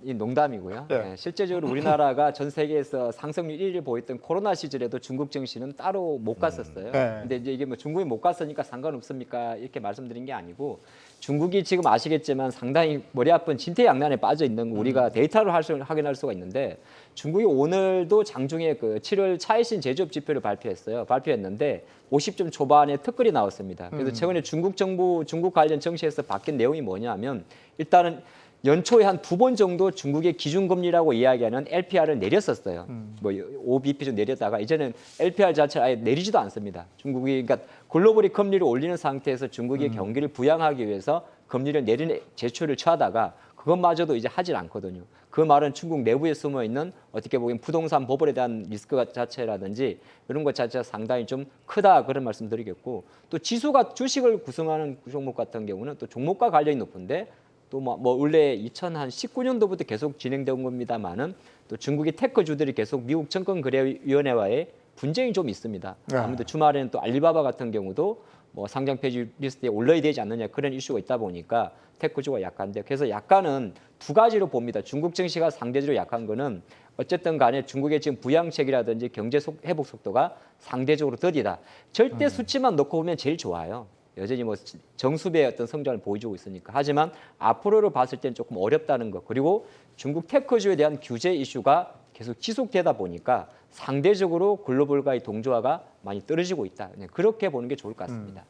S3: 이 농담이고요.
S1: 예.
S3: 실제적으로 우리나라가 전 세계에서 상승률 1위를 보였던 코로나 시절에도 중국 증시는 따로 못 갔었어요.
S1: 예.
S3: 근데 이제 이게 뭐 중국이 못 갔으니까 상관없습니까? 이렇게 말씀드린 게 아니고, 중국이 지금 아시겠지만 상당히 머리 아픈 진퇴양난에 빠져 있는 거 우리가 데이터로 확인할 수가 있는데, 중국이 오늘도 장중에 그 7월 차이신 제조업 지표를 발표했는데 50점 초반에 특글이 나왔습니다. 그래서 최근에 중국 정부 중국 관련 정시에서 바뀐 내용이 뭐냐면, 일단은 연초에 한 2번 정도 중국의 기준금리라고 이야기하는 LPR을 내렸었어요. 뭐 5bp 좀 내렸다가 이제는 LPR 자체를 아예 내리지도 않습니다. 중국이 그러니까 글로벌이 금리를 올리는 상태에서 중국의 경기를 부양하기 위해서 금리를 내리는 제초를 취하다가 그것마저도 이제 하질 않거든요. 그 말은 중국 내부에 숨어 있는 어떻게 보면 부동산 버블에 대한 리스크 자체라든지 이런 것 자체가 상당히 좀 크다, 그런 말씀드리겠고, 또 지수가 주식을 구성하는 종목 같은 경우는 또 종목과 관련이 높은데, 또 뭐 원래 2019년도부터 계속 진행된 겁니다만은 또 중국의 테크주들이 계속 미국 증권거래위원회와의 분쟁이 좀 있습니다. 아무래도 주말에는 또 알리바바 같은 경우도 뭐 상장 폐지 리스트에 올려야 되지 않느냐, 그런 이슈가 있다 보니까 테크주가 약한데, 그래서 약간은 두 가지로 봅니다. 중국 증시가 상대적으로 약한 거는 어쨌든 간에 중국의 지금 부양책이라든지 경제 회복 속도가 상대적으로 더디다. 절대 수치만 놓고 보면 제일 좋아요. 여전히 뭐 정수배의 어떤 성장을 보여주고 있으니까. 하지만 앞으로를 봤을 때는 조금 어렵다는 것, 그리고 중국 테크주에 대한 규제 이슈가 계속 지속되다 보니까 상대적으로 글로벌과의 동조화가 많이 떨어지고 있다. 그렇게 보는 게 좋을 것 같습니다.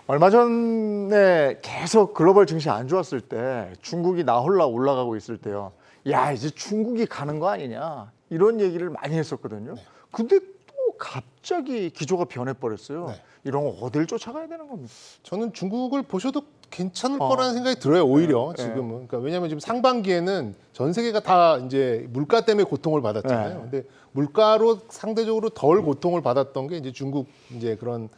S1: 얼마 전에 계속 글로벌 증시 안 좋았을 때 중국이 나 홀라 올라가고 있을 때요. 야, 이제 중국이 가는 거 아니냐, 이런 얘기를 많이 했었거든요. 근데 또 갑자기 기조가 변해버렸어요. 이런 거 어딜 쫓아가야 되는 겁니까?
S4: 저는 중국을 보셔도 괜찮을 거라는 생각이 들어요. 오히려 지금은. 그러니까 왜냐하면 지금 상반기에는 전 세계가 다 이제 물가 때문에 고통을 받았잖아요. 근데 물가로 상대적으로 덜 고통을 받았던 게 이제 중국 이제 그런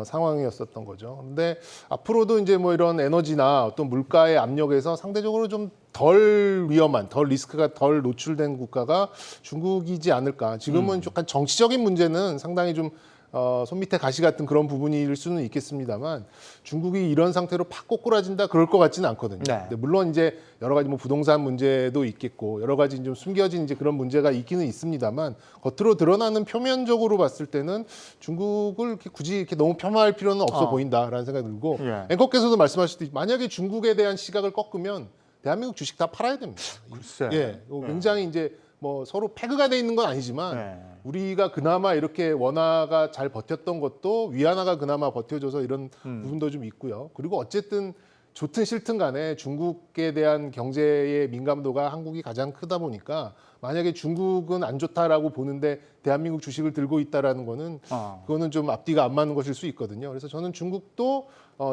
S4: 상황이었었던 거죠. 근데 앞으로도 이제 뭐 이런 에너지나 어떤 물가의 압력에서 상대적으로 좀 덜 위험한, 덜 리스크가 덜 노출된 국가가 중국이지 않을까. 지금은 약간 정치적인 문제는 상당히 좀 손밑에 가시 같은 그런 부분일 수는 있겠습니다만 중국이 이런 상태로 팍 꼬꾸라진다 그럴 것 같지는 않거든요.
S1: 네.
S4: 근데 물론 이제 여러 가지 뭐 부동산 문제도 있겠고 여러 가지 좀 숨겨진 이제 그런 문제가 있기는 있습니다만 겉으로 드러나는 표면적으로 봤을 때는 중국을 이렇게 굳이 이렇게 너무 폄하할 필요는 없어 보인다라는 생각이 들고
S1: 예.
S4: 앵커께서도 말씀하셨듯이 만약에 중국에 대한 시각을 꺾으면 대한민국 주식 다 팔아야 됩니다.
S1: 글쎄.
S4: 예, 굉장히 이제 뭐 서로 패그가 돼 있는 건 아니지만
S1: 네.
S4: 우리가 그나마 이렇게 원화가 잘 버텼던 것도 위안화가 그나마 버텨줘서 이런 부분도 좀 있고요. 그리고 어쨌든 좋든 싫든 간에 중국에 대한 경제의 민감도가 한국이 가장 크다 보니까 만약에 중국은 안 좋다라고 보는데 대한민국 주식을 들고 있다라는 거는 그거는 좀 앞뒤가 안 맞는 것일 수 있거든요. 그래서 저는 중국도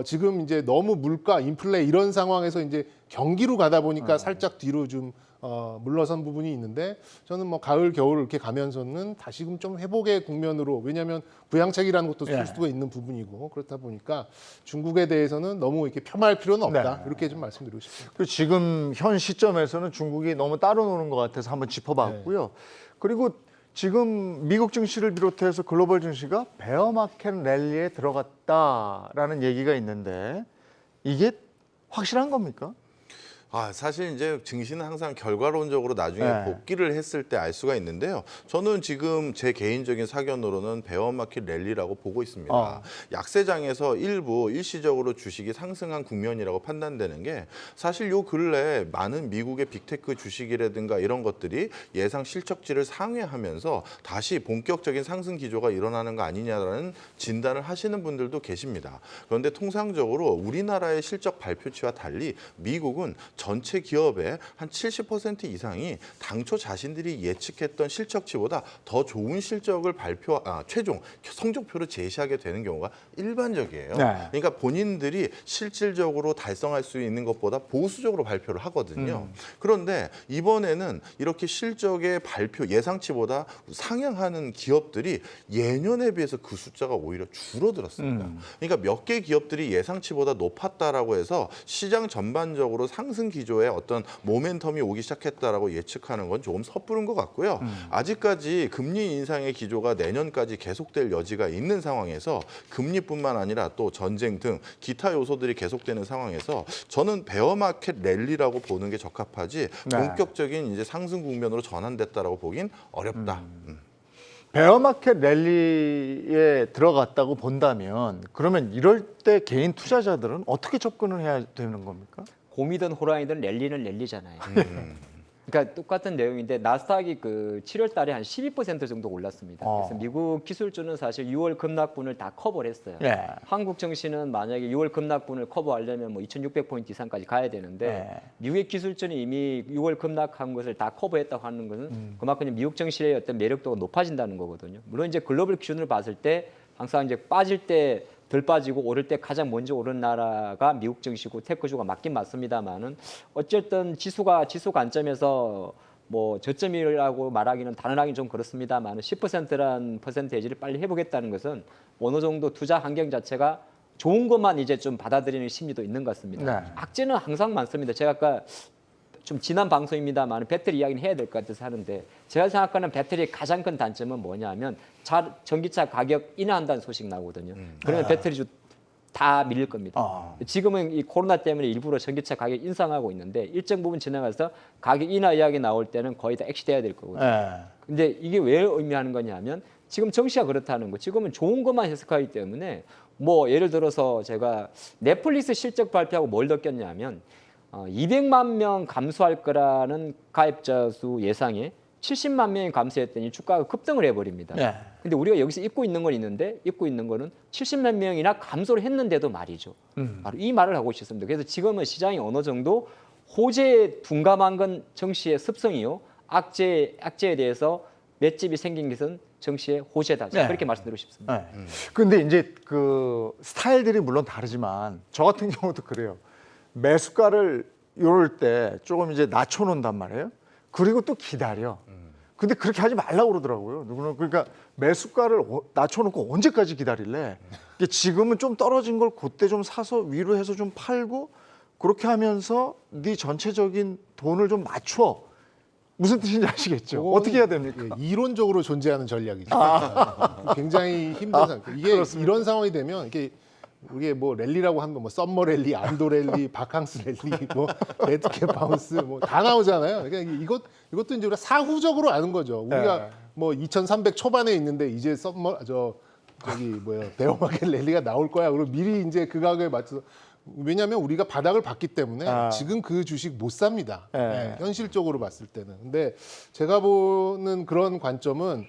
S4: 지금 이제 너무 물가, 인플레 이런 상황에서 이제 경기로 가다 보니까 살짝 뒤로 좀 물러선 부분이 있는데 저는 뭐 가을, 겨울 이렇게 가면서는 다시금 좀 회복의 국면으로 왜냐하면 부양책이라는 것도 쓸 수가 있는 부분이고 그렇다 보니까 중국에 대해서는 너무 이렇게 폄하할 필요는 없다 이렇게 좀 말씀드리고 싶습니다.
S1: 그리고 지금 현 시점에서는 중국이 너무 따로 노는 것 같아서 한번 짚어봤고요. 그리고 지금 미국 증시를 비롯해서 글로벌 증시가 베어마켓 랠리에 들어갔다라는 얘기가 있는데 이게 확실한 겁니까?
S2: 사실 이제 증시는 항상 결과론적으로 나중에
S1: 네.
S2: 복귀를 했을 때 알 수가 있는데요. 저는 지금 제 개인적인 사견으로는 베어마켓 랠리라고 보고 있습니다. 약세장에서 일부 일시적으로 주식이 상승한 국면이라고 판단되는 게 사실 요 근래 많은 미국의 빅테크 주식이라든가 이런 것들이 예상 실적치를 상회하면서 다시 본격적인 상승 기조가 일어나는 거 아니냐라는 진단을 하시는 분들도 계십니다. 그런데 통상적으로 우리나라의 실적 발표치와 달리 미국은 전체 기업의 한 70% 이상이 당초 자신들이 예측했던 실적치보다 더 좋은 실적을 최종 성적표를 제시하게 되는 경우가 일반적이에요.
S1: 네.
S2: 그러니까 본인들이 실질적으로 달성할 수 있는 것보다 보수적으로 발표를 하거든요. 그런데 이번에는 이렇게 실적의 발표 예상치보다 상향하는 기업들이 예년에 비해서 그 숫자가 오히려 줄어들었습니다. 그러니까 몇 개 기업들이 예상치보다 높았다라고 해서 시장 전반적으로 상승 기조에 어떤 모멘텀이 오기 시작했다라고 예측하는 건 조금 섣부른 것 같고요. 아직까지 금리 인상의 기조가 내년까지 계속될 여지가 있는 상황에서 금리뿐만 아니라 또 전쟁 등 기타 요소들이 계속되는 상황에서 저는 베어마켓 랠리라고 보는 게 적합하지 본격적인 이제 상승 국면으로 전환됐다라고 보긴 어렵다.
S1: 베어마켓 랠리에 들어갔다고 본다면 그러면 이럴 때 개인 투자자들은 어떻게 접근을 해야 되는 겁니까?
S3: 곰이든 호랑이든 랠리는 랠리잖아요. 그러니까 똑같은 내용인데 나스닥이 그 7월 달에 한 12% 정도 올랐습니다. 그래서 미국 기술주는 사실 6월 급락분을 다 커버를 했어요.
S1: 예.
S3: 한국 증시는 만약에 6월 급락분을 커버하려면 뭐 2,600포인트 이상까지 가야 되는데 미국의 기술주는 이미 6월 급락한 것을 다 커버했다고 하는 것은 그만큼 미국 증시의 어떤 매력도가 높아진다는 거거든요. 물론 이제 글로벌 기준으로 봤을 때 항상 이제 빠질 때 덜 빠지고 오를 때 가장 먼저 오른 나라가 미국 증시고 테크주가 맞긴 맞습니다만은 어쨌든 지수 관점에서 뭐 저점이라고 말하기는 단언하기는 좀 그렇습니다만은 10%란 퍼센테이지를 빨리 해보겠다는 것은 어느 정도 투자 환경 자체가 좋은 것만 이제 좀 받아들이는 심리도 있는 것 같습니다.
S1: 네.
S3: 악재는 항상 많습니다. 제가 아까 좀 지난 방송입니다만 배터리 이야기는 해야 될 것 같아서 하는데 제가 생각하는 배터리의 가장 큰 단점은 뭐냐면 전기차 가격 인하한다는 소식 나오거든요. 그러면 배터리주 다 밀릴 겁니다. 지금은 이 코로나 때문에 일부러 전기차 가격 인상하고 있는데 일정 부분 지나가서 가격 인하 이야기 나올 때는 거의 다 액시돼야 될 거거든요. 근데 이게 왜 의미하는 거냐면 지금 정시가 그렇다는 거. 지금은 좋은 것만 해석하기 때문에 뭐 예를 들어서 제가 넷플릭스 실적 발표하고 뭘 느꼈냐면 200만 명 감소할 거라는 가입자 수 예상에 70만 명이 감소했더니 주가가 급등을 해버립니다. 근데 우리가 여기서 잊고 있는 건 있는데 잊고 있는 거는 70만 명이나 감소를 했는데도 말이죠. 바로 이 말을 하고 싶습니다. 그래서 지금은 시장이 어느 정도 호재에 둔감한 건 정시의 습성이요. 악재에 대해서 맷집이 생긴 것은 정시의 호재다. 그렇게 말씀드리고 싶습니다.
S1: 근데 이제 그 스타일들이 물론 다르지만 저 같은 경우도 그래요. 매수가를 이럴 때 조금 이제 낮춰놓는단 말이에요. 그리고 또 기다려. 근데 그렇게 하지 말라고 그러더라고요. 누구는 그러니까 매수가를 낮춰놓고 언제까지 기다릴래? 지금은 좀 떨어진 걸 그때 좀 사서 위로 해서 좀 팔고 그렇게 하면서 네 전체적인 돈을 좀 맞춰. 무슨 뜻인지 아시겠죠?
S4: 그거는,
S1: 어떻게 해야 됩니까?
S4: 예, 이론적으로 존재하는 전략이죠. 굉장히 힘든 상황. 이게
S1: 그렇습니다.
S4: 이런 상황이 되면 이게 뭐 랠리라고 하면 뭐 썸머 랠리, 안도 랠리, 바캉스 랠리, 뭐 레드캡 바운스 뭐 다 나오잖아요. 그러니까 이것도 이제 우리가 사후적으로 아는 거죠. 우리가
S1: 네.
S4: 뭐 2,300 초반에 있는데 이제 저기 뭐야 베어마켓 랠리가 나올 거야. 그리고 미리 이제 그 가격에 맞춰서 왜냐하면 우리가 바닥을 봤기 때문에 지금 그 주식 못 삽니다.
S1: 네.
S4: 네, 현실적으로 봤을 때는. 근데 제가 보는 그런 관점은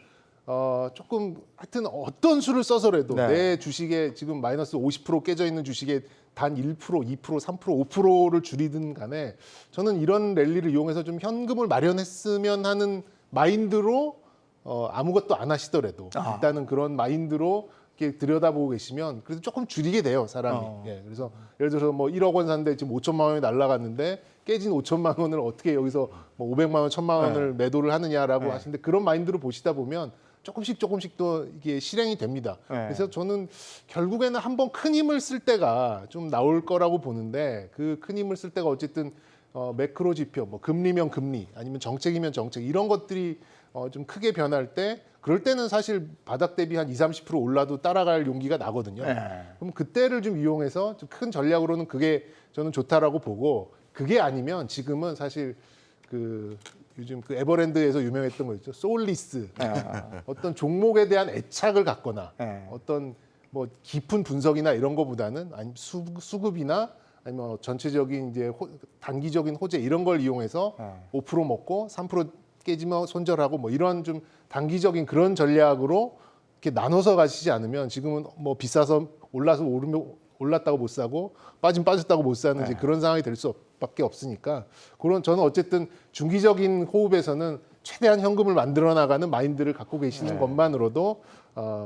S4: 조금 하여튼 어떤 수를 써서라도
S1: 네.
S4: 내 주식에 지금 마이너스 50% 깨져 있는 주식에 단 1%, 2%, 3%, 5%를 줄이든 간에 저는 이런 랠리를 이용해서 좀 현금을 마련했으면 하는 마인드로 아무것도 안 하시더라도 일단은 그런 마인드로 이렇게 들여다보고 계시면 그래도 조금 줄이게 돼요 사람이. 예, 그래서 예를 들어서 뭐 1억 원 샀는데 지금 5천만 원이 날라갔는데 깨진 5천만 원을 어떻게 여기서 뭐 500만 원, 1,000만 원을 매도를 하느냐라고 하시는데 그런 마인드로 보시다 보면 조금씩 또 이게 실행이 됩니다.
S1: 네.
S4: 그래서 저는 결국에는 한번 큰 힘을 쓸 때가 좀 나올 거라고 보는데 그 큰 힘을 쓸 때가 어쨌든 매크로 지표, 뭐 금리면 금리, 아니면 정책이면 정책 이런 것들이 좀 크게 변할 때 그럴 때는 사실 바닥 대비 한 20, 30% 올라도 따라갈 용기가 나거든요.
S1: 네.
S4: 그럼 그때를 좀 이용해서 좀 큰 전략으로는 그게 저는 좋다라고 보고 그게 아니면 지금은 사실 그 요즘 그 에버랜드에서 유명했던 거 있죠. 소울리스. 어떤 종목에 대한 애착을 갖거나 어떤 뭐 깊은 분석이나 이런 거보다는 아니면 수급이나 아니면 전체적인 이제 단기적인 호재 이런 걸 이용해서 5% 먹고 3% 깨지면 손절하고 뭐 이런 좀 단기적인 그런 전략으로 이렇게 나눠서 가시지 않으면 지금은 뭐 비싸서 올라서 올랐다고 못 사고 빠졌다고 못 사는 이제 그런 상황이 될 수밖에 없으니까 그런 저는 어쨌든 중기적인 호흡에서는 최대한 현금을 만들어 나가는 마인드를 갖고 계시는 것만으로도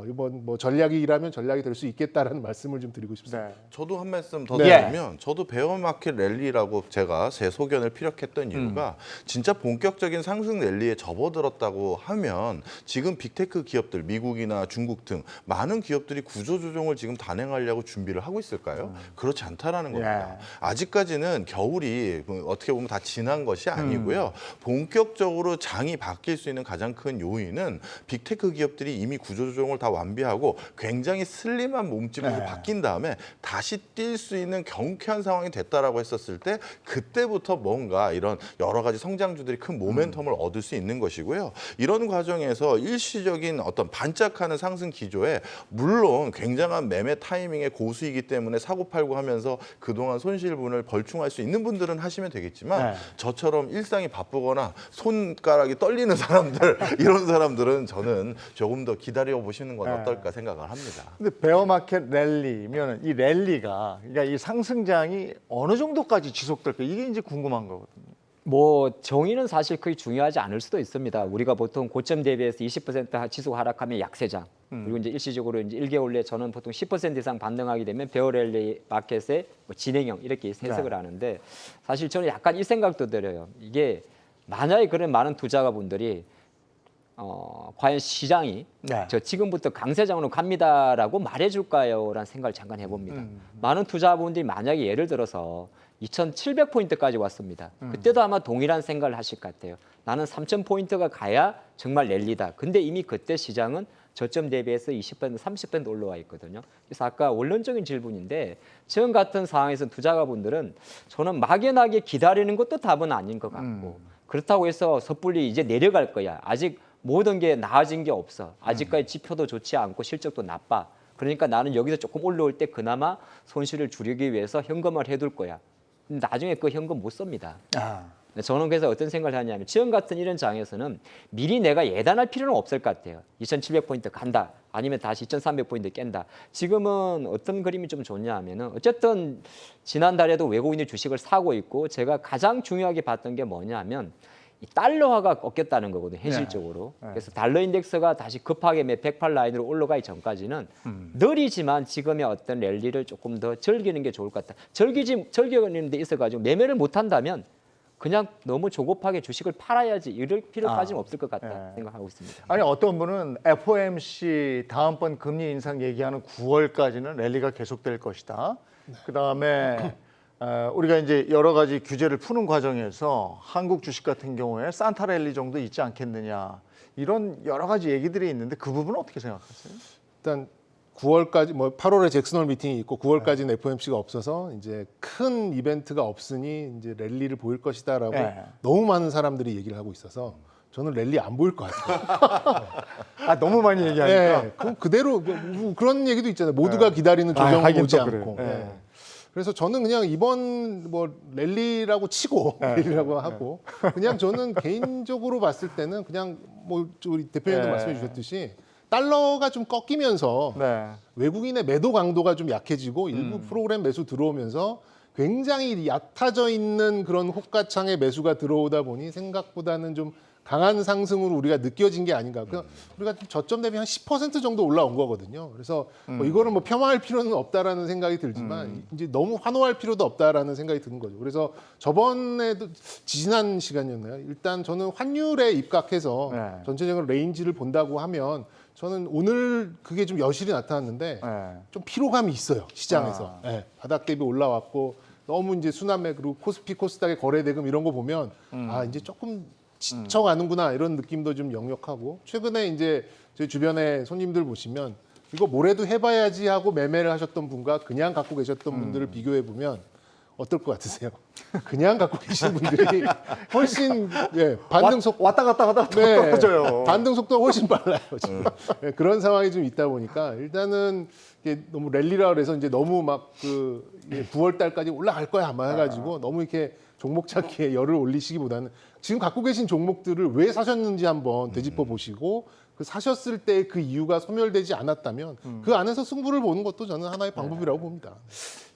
S4: 이번 뭐 전략이라면 전략이 될 수 있겠다라는 말씀을 좀 드리고 싶습니다.
S1: 네.
S2: 저도 한 말씀 더
S1: 네.
S2: 드리면 저도 베어마켓 랠리라고 제가 제 소견을 피력했던 이유가 진짜 본격적인 상승 랠리에 접어들었다고 하면 지금 빅테크 기업들 미국이나 중국 등 많은 기업들이 구조조정을 지금 단행하려고 준비를 하고 있을까요? 그렇지 않다라는 겁니다. 아직까지는 겨울이 어떻게 보면 다 지난 것이 아니고요. 본격적으로 장이 바뀔 수 있는 가장 큰 요인은 빅테크 기업들이 이미 구조조정을 다 완비하고 굉장히 슬림한 몸집으로 바뀐 다음에 다시 뛸 수 있는 경쾌한 상황이 됐다라고 했었을 때 그때부터 뭔가 이런 여러 가지 성장주들이 큰 모멘텀을 얻을 수 있는 것이고요. 이런 과정에서 일시적인 어떤 반짝하는 상승 기조에 물론 굉장한 매매 타이밍의 고수이기 때문에 사고팔고 하면서 그동안 손실분을 벌충할 수 있는 분들은 하시면 되겠지만 저처럼 일상이 바쁘거나 손가락이 떨리는 사람들 이런 사람들은 저는 조금 더 기다려 보시는 건 어떨까 생각을 합니다.
S1: 근데 베어마켓 랠리면 이 랠리가 그러니까 이 상승장이 어느 정도까지 지속될까 이게 이제 궁금한 거거든요.
S3: 뭐 정의는 사실 크게 중요하지 않을 수도 있습니다. 우리가 보통 고점 대비해서 20% 지속 하락하면 약세장. 그리고 이제 일시적으로 이제 1개월 내에 저는 보통 10% 이상 반등하게 되면 베어랠리 마켓의 뭐 진행형 이렇게 해석을 하는데 사실 저는 약간 이 생각도 들어요. 이게 만약에 그런 많은 투자가분들이 과연 시장이 저 지금부터 강세장으로 갑니다라고 말해줄까요?라는 생각을 잠깐 해봅니다. 많은 투자분들이 만약에 예를 들어서 2,700포인트까지 왔습니다. 그때도 아마 동일한 생각을 하실 것 같아요. 나는 3,000포인트가 가야 정말 랠리다. 근데 이미 그때 시장은 저점 대비해서 20%, 30% 올라와 있거든요. 그래서 아까 원론적인 질문인데 지금 같은 상황에서 투자가분들은 저는 막연하게 기다리는 것도 답은 아닌 것 같고 그렇다고 해서 섣불리 이제 내려갈 거야. 아직 모든 게 나아진 게 없어. 아직까지 지표도 좋지 않고 실적도 나빠. 그러니까 나는 여기서 조금 올라올 때 그나마 손실을 줄이기 위해서 현금을 해둘 거야. 근데 나중에 그 현금 못 씁니다. 저는 그래서 어떤 생각을 하냐면 지금 같은 이런 장에서는 미리 내가 예단할 필요는 없을 것 같아요. 2,700포인트 간다. 아니면 다시 2,300포인트 깬다. 지금은 어떤 그림이 좀 좋냐 하면은 어쨌든 지난달에도 외국인이 주식을 사고 있고 제가 가장 중요하게 봤던 게 뭐냐 하면 이 달러화가 꺾였다는 거거든요. 현실적으로. 그래서 달러 인덱스가 다시 급하게 108 라인으로 올라가기 전까지는 느리지만 지금의 어떤 랠리를 조금 더 즐기는 게 좋을 것 같다. 즐기는 데 있어가지고 매매를 못한다면 그냥 너무 조급하게 주식을 팔아야지 이럴 필요까지는 없을 것 같다 생각하고 있습니다.
S1: 아니 어떤 분은 FOMC 다음번 금리 인상 얘기하는 9월까지는 랠리가 계속될 것이다. 그다음에 우리가 이제 여러 가지 규제를 푸는 과정에서 한국 주식 같은 경우에 산타 랠리 정도 있지 않겠느냐 이런 여러 가지 얘기들이 있는데 그 부분은 어떻게 생각하세요?
S4: 일단 9월까지 뭐 8월에 잭슨홀 미팅이 있고 9월까지는 FOMC가 없어서 이제 큰 이벤트가 없으니 이제 랠리를 보일 것이다라고
S1: 네.
S4: 너무 많은 사람들이 얘기를 하고 있어서 저는 랠리 안 보일 것 같아요.
S1: 아 너무 많이 얘기하니까.
S4: 네, 그럼 그대로 뭐 그런 얘기도 있잖아요. 모두가 기다리는 조정을
S1: 하긴
S4: 오지
S1: 또 그래요.
S4: 않고.
S1: 네.
S4: 네. 그래서 저는 그냥 이번 뭐 랠리라고 치고 랠리라고 하고 그냥 저는 개인적으로 봤을 때는 그냥 뭐 우리 대표님도
S1: 네.
S4: 말씀해 주셨듯이 달러가 좀 꺾이면서
S1: 네.
S4: 외국인의 매도 강도가 좀 약해지고 일부 프로그램 매수 들어오면서 굉장히 얕아져 있는 그런 호가창의 매수가 들어오다 보니 생각보다는 좀 강한 상승으로 우리가 느껴진 게 아닌가. 그러니까 우리가 저점 대비 한 10% 정도 올라온 거거든요. 그래서 뭐 이거를 뭐 폄하할 필요는 없다라는 생각이 들지만 이제 너무 환호할 필요도 없다라는 생각이 드는 거죠. 그래서 저번에도 지난 시간이었나요? 일단 저는 환율에 입각해서
S1: 네.
S4: 전체적인 레인지를 본다고 하면 저는 오늘 그게 좀 여실히 나타났는데
S1: 네.
S4: 좀 피로감이 있어요 시장에서. 네, 바닥 대비 올라왔고 너무 이제 순환매 그리고 코스피 코스닥의 거래 대금 이런 거 보면 아 이제 조금 지쳐가는구나 이런 느낌도 좀 역력하고 최근에 이제 저희 주변에 손님들 보시면 이거 뭐래도 해봐야지 하고 매매를 하셨던 분과 그냥 갖고 계셨던 분들을 비교해 보면 어떨 것 같으세요? 그냥 갖고 계신 분들이 훨씬 반등 속
S1: 왔다 갔다 하다가 또
S4: 네,
S1: 떨어져요.
S4: 반등 속도가 훨씬 빨라요. 지금. 네, 그런 상황이 좀 있다 보니까 일단은 이게 너무 랠리라 그래서 이제 너무 막 그 9월 달까지 올라갈 거야 아마 해가지고 너무 이렇게 종목 찾기에 열을 올리시기보다는 지금 갖고 계신 종목들을 왜 사셨는지 한번 되짚어 보시고 그 사셨을 때 그 이유가 소멸되지 않았다면 그 안에서 승부를 보는 것도 저는 하나의 방법이라고 봅니다.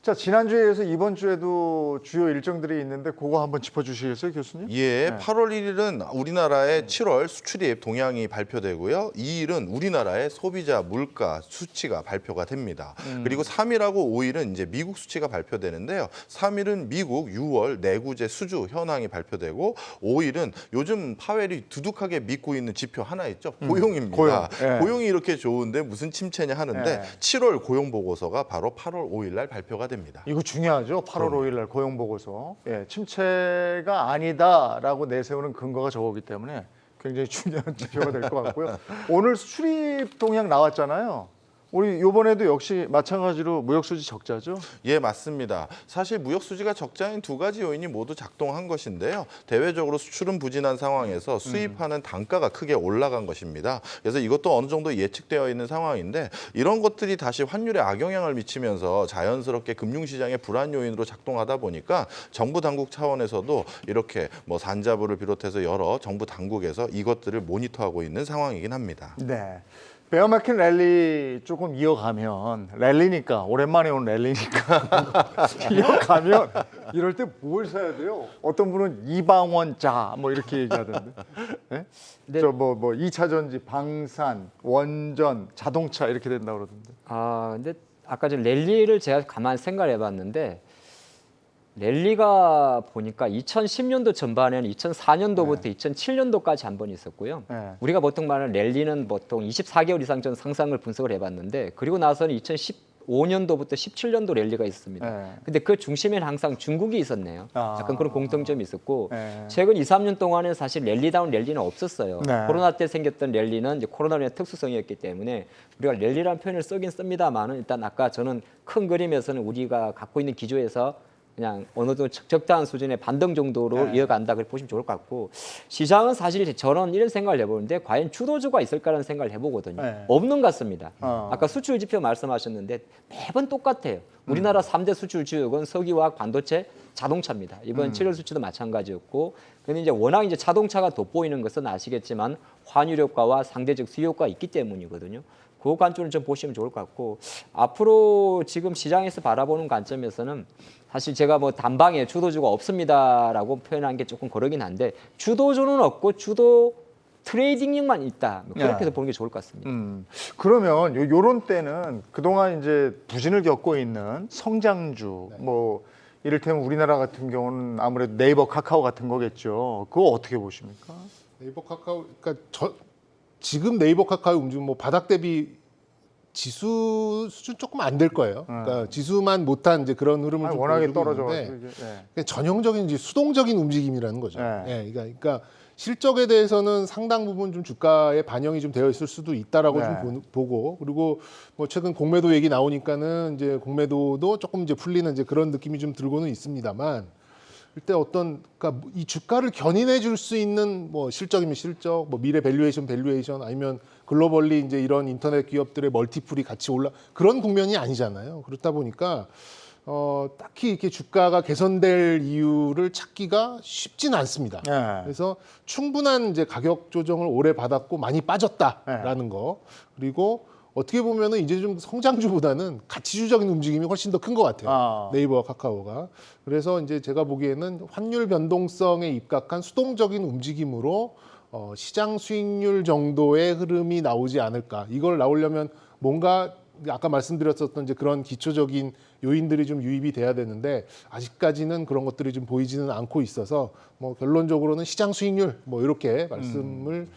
S1: 자 지난주에 이어서 이번 주에도 주요 일정들이 있는데 그거 한번 짚어주시겠어요, 교수님?
S2: 예, 8월 1일은 우리나라의 7월 수출입 동향이 발표되고요. 2일은 우리나라의 소비자 물가 수치가 발표가 됩니다. 그리고 3일하고 5일은 이제 미국 수치가 발표되는데요. 3일은 미국 6월 내구재 수주 현황이 발표되고 5일은 요즘 파웰이 두둑하게 믿고 있는 지표 하나 있죠. 고용입니다.
S1: 고용. 예.
S2: 고용이 이렇게 좋은데 무슨 침체냐 하는데
S1: 예.
S2: 7월 고용 보고서가 바로 8월 5일 날 발표가 됩니다.
S1: 이거 중요하죠. 8월 5일 날 고용 보고서. 예, 침체가 아니다라고 내세우는 근거가 저거기 때문에 굉장히 중요한 지표가 될 것 같고요. 오늘 수출입 동향 나왔잖아요. 우리 이번에도 역시 마찬가지로 무역 수지 적자죠.
S2: 예, 맞습니다. 사실 무역 수지가 적자인 두 가지 요인이 모두 작동한 것인데요. 대외적으로 수출은 부진한 상황에서 수입하는 단가가 크게 올라간 것입니다. 그래서 이것도 어느 정도 예측되어 있는 상황인데 이런 것들이 다시 환율에 악영향을 미치면서 자연스럽게 금융시장의 불안 요인으로 작동하다 보니까 정부 당국 차원에서도 이렇게 뭐 산자부를 비롯해서 여러 정부 당국에서 이것들을 모니터하고 있는 상황이긴 합니다.
S1: 네. 베어마켓 랠리 조금 이어가면 랠리니까 오랜만에 온 랠리니까 이어가면 이럴 때 뭘 사야 돼요? 어떤 분은 이방원자 뭐 이렇게 얘기하던데. 네?
S3: 네.
S1: 저뭐 2차 전지, 방산, 원전, 자동차 이렇게 된다 그러던데.
S3: 아, 근데 아까 전 랠리를 제가 가만히 생각을 해봤는데 랠리가 보니까 2010년도 전반에는 2004년도부터 2007년도까지 한 번 있었고요.
S1: 네.
S3: 우리가 보통 말하는 랠리는 보통 24개월 이상 전 상상을 분석을 해봤는데 그리고 나서는 2015년도부터 17년도 랠리가 있습니다.
S1: 네.
S3: 근데 그 중심에는 항상 중국이 있었네요.
S1: 아.
S3: 약간 그런 공통점이 있었고
S1: 네.
S3: 최근 2, 3년 동안은 사실 랠리다운 랠리는 없었어요.
S1: 네.
S3: 코로나 때 생겼던 랠리는 이제 코로나의 특수성이었기 때문에 우리가 랠리라는 표현을 쓰긴 씁니다만은 일단 아까 저는 큰 그림에서는 우리가 갖고 있는 기조에서 그냥 어느 정도 적당한 수준의 반등 정도로
S1: 네.
S3: 이어간다 그렇게 보시면 좋을 것 같고 시장은 사실 저는 이런 생각을 해보는데 과연 주도주가 있을까라는 생각을 해보거든요.
S1: 네.
S3: 없는 것 같습니다.
S1: 어.
S3: 아까 수출 지표 말씀하셨는데 매번 똑같아요. 우리나라 3대 수출 지역은 석유화학, 반도체, 자동차입니다. 이번 7월 수치도 마찬가지였고 근데 이제 워낙 이제 자동차가 돋보이는 것은 아시겠지만 환율 효과와 상대적 수요 효과가 있기 때문이거든요. 그 관점을 좀 보시면 좋을 것 같고 앞으로 지금 시장에서 바라보는 관점에서는 사실 제가 뭐 단방에 주도주가 없습니다라고 표현한 게 조금 그러긴 한데 주도주는 없고 주도 트레이딩력만 있다 뭐 그렇게 해서 보는 게 좋을 것 같습니다.
S1: 그러면 요런 때는 그동안 이제 부진을 겪고 있는 성장주 뭐 이를테면 우리나라 같은 경우는 아무래도 네이버, 카카오 같은 거겠죠. 그거 어떻게 보십니까?
S4: 네이버 카카오 그러니까 지금 네이버 카카오 움직임 뭐 바닥 대비 지수 수준 조금 안 될 거예요. 그러니까 지수만 못한 이제 그런 흐름을 좀
S1: 워낙에
S4: 보여주고
S1: 떨어져
S4: 있는데
S1: 가지고
S4: 그냥 전형적인 이제 수동적인 움직임이라는 거죠.
S1: 네.
S4: 예, 그러니까 실적에 대해서는 상당 부분 좀 주가에 반영이 좀 되어 있을 수도 있다라고
S1: 네.
S4: 좀 보고 그리고 뭐 최근 공매도 얘기 나오니까는 이제 공매도도 조금 이제 풀리는 이제 그런 느낌이 좀 들고는 있습니다만 일단 어떤 그러니까 이 주가를 견인해 줄 수 있는 뭐 실적이면 실적, 뭐 미래 밸류에이션 아니면 글로벌리 이제 이런 인터넷 기업들의 멀티플이 같이 올라 그런 국면이 아니잖아요. 그렇다 보니까 딱히 이렇게 주가가 개선될 이유를 찾기가 쉽지는 않습니다.
S1: 네.
S4: 그래서 충분한 이제 가격 조정을 오래 받았고 많이 빠졌다라는 거 그리고 어떻게 보면은 이제 좀 성장주보다는 가치주적인 움직임이 훨씬 더 큰 것 같아요. 네이버와 카카오가. 그래서 이제 제가 보기에는 환율 변동성에 입각한 수동적인 움직임으로 시장 수익률 정도의 흐름이 나오지 않을까. 이걸 나오려면 뭔가 아까 말씀드렸었던 이제 그런 기초적인 요인들이 좀 유입이 돼야 되는데 아직까지는 그런 것들이 좀 보이지는 않고 있어서 뭐 결론적으로는 시장 수익률 뭐 이렇게 말씀을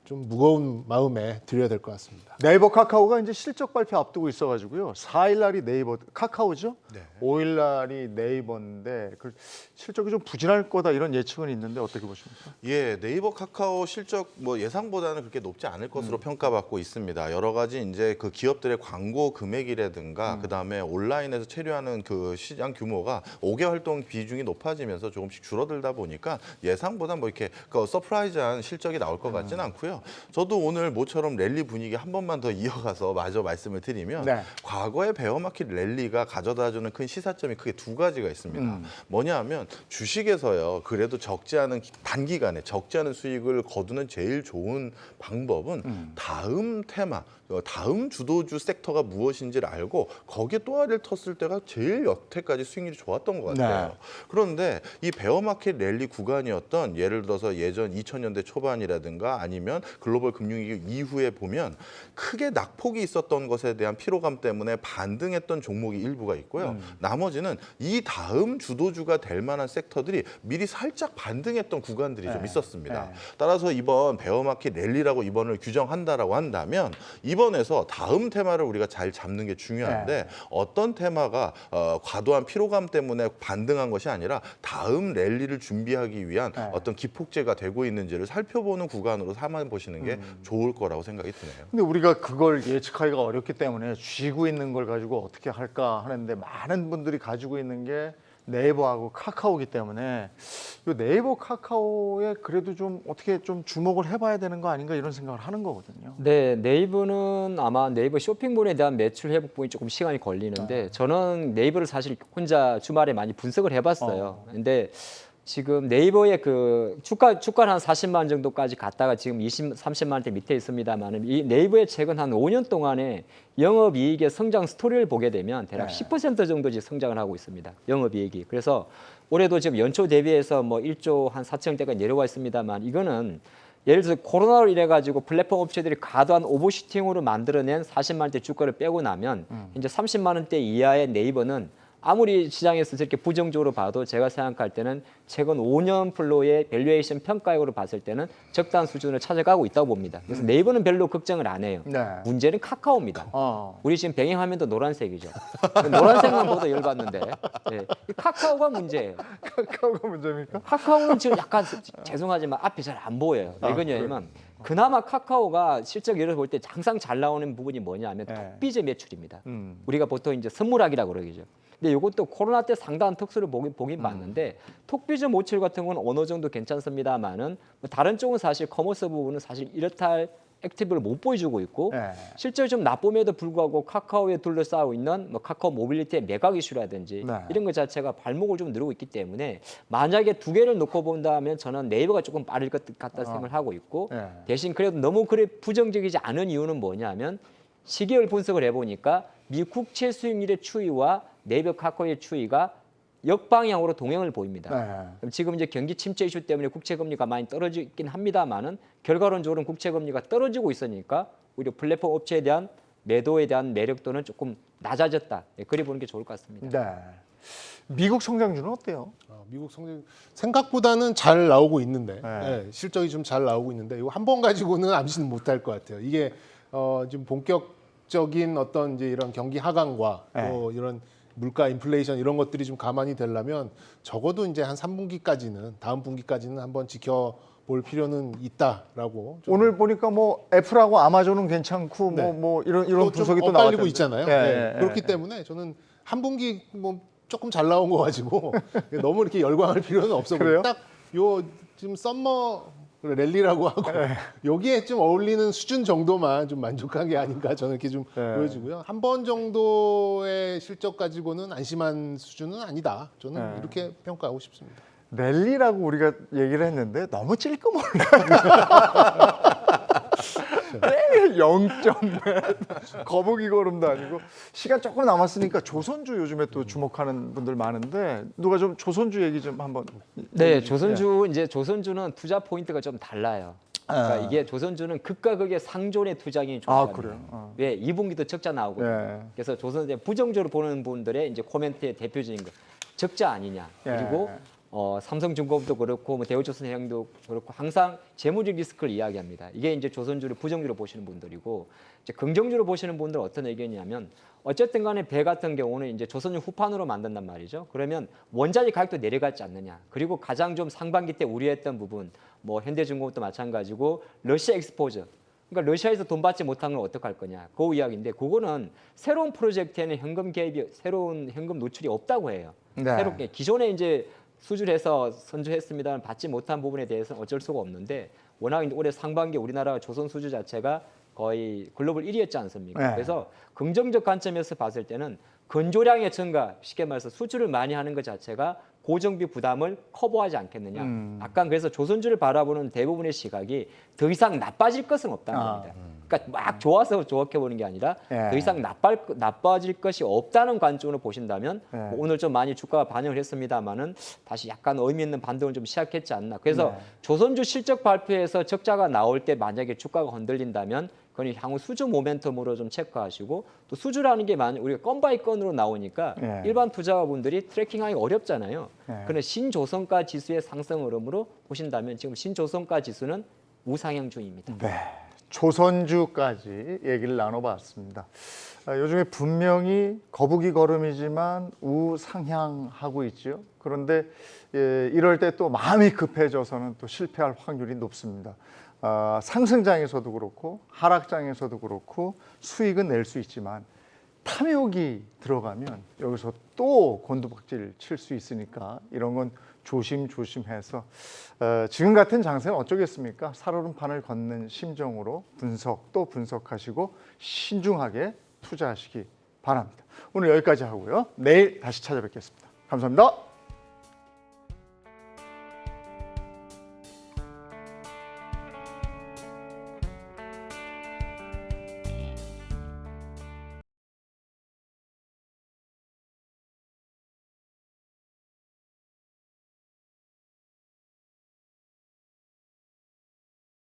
S4: 좀 무거운 마음에 드려야 될 것 같습니다.
S1: 네이버 카카오가 이제 실적 발표 앞두고 있어가지고요. 4일 날이 네이버 카카오죠.
S2: 네.
S1: 5일 날이 네이버인데 그 실적이 좀 부진할 거다 이런 예측은 있는데 어떻게 보십니까?
S2: 예, 네이버 카카오 실적 뭐 예상보다는 그렇게 높지 않을 것으로 평가받고 있습니다. 여러 가지 이제 그 기업들의 광고 금액이라든가 그다음에 온라인에서 체류하는 그 시장 규모가 5개 활동 비중이 높아지면서 조금씩 줄어들다 보니까 예상보다 뭐 이렇게 그 서프라이즈한 실적이 나올 것 같지는 않고요. 저도 오늘 모처럼 랠리 분위기 한 번만 더 이어가서 마저 말씀을 드리면
S1: 네.
S2: 과거의 베어마켓 랠리가 가져다주는 큰 시사점이 크게 두 가지가 있습니다. 뭐냐하면 주식에서요. 그래도 적지 않은 단기간에 적지 않은 수익을 거두는 제일 좋은 방법은 다음 테마, 다음 주도주 섹터가 무엇인지를 알고 거기에 또아리를 텄을 때가 제일 여태까지 수익률이 좋았던 것 같아요.
S1: 네.
S2: 그런데 이 베어마켓 랠리 구간이었던 예를 들어서 예전 2000년대 초반이라든가 아니면 글로벌 금융위기 이후에 보면 크게 낙폭이 있었던 것에 대한 피로감 때문에 반등했던 종목이 일부가 있고요. 나머지는 이 다음 주도주가 될 만한 섹터들이 미리 살짝 반등했던 구간들이 좀 있었습니다. 따라서 이번 베어마켓 랠리라고 이번을 규정한다라고 한다면 이번에서 다음 테마를 우리가 잘 잡는 게 중요한데 어떤 테마가 과도한 피로감 때문에 반등한 것이 아니라 다음 랠리를 준비하기 위한 어떤 기폭제가 되고 있는지를 살펴보는 구간으로 삼아 보시는 게 좋을 거라고 생각이 드네요.
S1: 근데 우리가 그걸 예측하기가 어렵기 때문에 쥐고 있는 걸 가지고 어떻게 할까 하는데 많은 분들이 가지고 있는 게 네이버하고 카카오기 때문에 이 네이버 카카오에 그래도 좀 어떻게 좀 주목을 해봐야 되는 거 아닌가 이런 생각을 하는 거거든요.
S3: 네, 네이버는 아마 네이버 쇼핑몰에 대한 매출 회복 부분이 조금 시간이 걸리는데 저는 네이버를 사실 혼자 주말에 많이 분석을 해봤어요. 근데 지금 네이버의 그 주가는 한 40만 원 정도까지 갔다가 지금 30만 원대 밑에 있습니다만 이 네이버의 최근 한 5년 동안의 영업이익의 성장 스토리를 보게 되면 대략 10% 정도 지금 성장을 하고 있습니다. 영업이익이. 그래서 올해도 지금 연초 대비해서 뭐 1조 한 4천억대가 내려와 있습니다만 이거는 예를 들어서 코로나로 인해 가지고 플랫폼 업체들이 과도한 오버슈팅으로 만들어낸 40만 원대 주가를 빼고 나면 이제 30만 원대 이하의 네이버는 아무리 시장에서 저렇게 부정적으로 봐도 제가 생각할 때는 최근 5년 플로의 밸류에이션 평가액으로 봤을 때는 적당한 수준을 찾아가고 있다고 봅니다. 그래서 네이버는 별로 걱정을 안 해요.
S1: 네.
S3: 문제는 카카오입니다. 우리 지금 배경화면도 노란색이죠. 노란색만 보도 열받는데 이 카카오가 문제예요.
S1: 카카오가 문제입니까?
S3: 카카오는 지금 약간 죄송하지만 앞이 잘 안 보여요. 왜 그러냐면 그나마 카카오가 실적 예를 볼 때 항상 잘 나오는 부분이 뭐냐면 톡비즈 매출입니다. 우리가 보통 이제 선물학이라고 그러죠. 근데 이것도 코로나 때 상당한 특수를 보긴 봤는데 톡비즈 매출 같은 건 어느 정도 괜찮습니다만은 다른 쪽은 사실 커머스 부분은 사실 이렇다 할 액티브를 못 보여주고 있고 실제로 좀 나쁨에도 불구하고 카카오에 둘러싸고 있는 뭐 카카오 모빌리티의 매각 이슈라든지 이런 것 자체가 발목을 좀 누르고 있기 때문에 만약에 두 개를 놓고 본다면 저는 네이버가 조금 빠를 것 같다 생각을 하고 있고 대신 그래도 너무 그래 부정적이지 않은 이유는 뭐냐면 시계열 분석을 해보니까 미 국채 수익률의 추이와 네이버 카카오의 추이가 역방향으로 동행을 보입니다. 지금 이제 경기 침체 이슈 때문에 국채 금리가 많이 떨어지긴 합니다만은 결과론적으로는 국채 금리가 떨어지고 있으니까 오히려 플랫폼 업체에 대한 매도에 대한 매력도는 조금 낮아졌다. 그리 보는 게 좋을 것 같습니다.
S1: 네. 미국 성장주는 어때요?
S4: 미국 성장 생각보다는 잘 나오고 있는데 실적이 좀 잘 나오고 있는데 이거 한 번 가지고는 암시는 못할 것 같아요. 이게 좀 본격 적인 어떤 이제 이런 경기 하강과 또 이런 물가 인플레이션 이런 것들이 좀 감안이 되려면 적어도 이제 한 3분기까지는 다음 분기까지는 한번 지켜볼 필요는 있다라고. 좀
S1: 오늘 보니까 뭐 애플하고 아마존은 괜찮고
S4: 네.
S1: 뭐 이런
S4: 좀
S1: 분석이 또
S4: 엇갈리고
S1: 나왔던데.
S4: 있잖아요.
S1: 예,
S4: 네.
S1: 예,
S4: 그렇기
S1: 예.
S4: 때문에 저는 한 분기 뭐 조금 잘 나온 거 가지고 너무 이렇게 열광할 필요는 없어
S1: 그래요?
S4: 보여요. 딱 요 지금 썸머 랠리라고 하고 여기에 좀 어울리는 수준 정도만 좀 만족한 게 아닌가 저는 이렇게 좀 보여지고요. 한 번 정도의 실적 가지고는 안심한 수준은 아니다. 저는 이렇게 평가하고 싶습니다.
S1: 랠리라고 우리가 얘기를 했는데 너무 찔끔 올라. 0점 거북이 걸음도 아니고 시간 조금 남았으니까 조선주 요즘에 또 주목하는 분들 많은데 누가 좀 조선주 얘기 좀 한번.
S3: 네, 조선주 이제 조선주는 투자 포인트가 좀 달라요. 그러니까 이게 조선주는 극과 극의 상존의 투자기
S1: 아,
S3: 좋습니다.
S1: 그래요?
S3: 왜 2분기도 적자 나오거든요.
S1: 예.
S3: 그래서 조선 부정적으로 보는 분들의 이제 코멘트의 대표적인 거 적자 아니냐. 그리고 삼성중공업도 그렇고 뭐 대우조선해양도 그렇고 항상 재무적 리스크를 이야기합니다. 이게 이제 조선주를 부정적으로 보시는 분들이고 이제 긍정적으로 보시는 분들은 어떤 의견이냐면 어쨌든 간에 배 같은 경우는 이제 조선주 후판으로 만든단 말이죠. 그러면 원자재 가격도 내려갔지 않느냐. 그리고 가장 좀 상반기 때 우려했던 부분 뭐 현대중공업도 마찬가지고 러시아 엑스포저 그러니까 러시아에서 돈 받지 못한 건 어떡할 거냐. 그 이야기인데 그거는 새로운 프로젝트에는 현금 개입이 새로운 현금 노출이 없다고 해요.
S1: 네.
S3: 새롭게 기존에 이제 수주해서 선주했습니다만 받지 못한 부분에 대해서는 어쩔 수가 없는데 워낙 이제 올해 상반기 우리나라 조선 수주 자체가 거의 글로벌 1위였지 않습니까?
S1: 네.
S3: 그래서 긍정적 관점에서 봤을 때는 건조량의 증가, 쉽게 말해서 수주를 많이 하는 것 자체가 고정비 부담을 커버하지 않겠느냐. 약간 그래서 조선주를 바라보는 대부분의 시각이 더 이상 나빠질 것은 없다는 겁니다. 그러니까 막 좋아서 좋게 보는 게 아니라
S1: 예.
S3: 더 이상 나빠질 것이 없다는 관점으로 보신다면
S1: 예.
S3: 뭐 오늘 좀 많이 주가가 반영을 했습니다만은 다시 약간 의미 있는 반등을 좀 시작했지 않나. 그래서 조선주 실적 발표에서 적자가 나올 때 만약에 주가가 흔들린다면 그건 향후 수주 모멘텀으로 좀 체크하시고 또 수주라는 게 만약 우리가 건 바이 건으로 나오니까
S1: 예.
S3: 일반 투자자분들이 트래킹하기 어렵잖아요.
S1: 예.
S3: 그런데 신조선가 지수의 상승 흐름으로 보신다면 지금 신조선가 지수는 우상향 중입니다.
S1: 네, 조선주까지 얘기를 나눠봤습니다. 요즘에 분명히 거북이 걸음이지만 우상향하고 있죠. 그런데 이럴 때 또 마음이 급해져서는 또 실패할 확률이 높습니다. 상승장에서도 그렇고 하락장에서도 그렇고 수익은 낼 수 있지만 탐욕이 들어가면 여기서 또 곤두박질 칠 수 있으니까 이런 건 조심조심해서 지금 같은 장세는 어쩌겠습니까? 살얼음판을 걷는 심정으로 또 분석하시고 신중하게 투자하시기 바랍니다. 오늘 여기까지 하고요. 내일 다시 찾아뵙겠습니다. 감사합니다.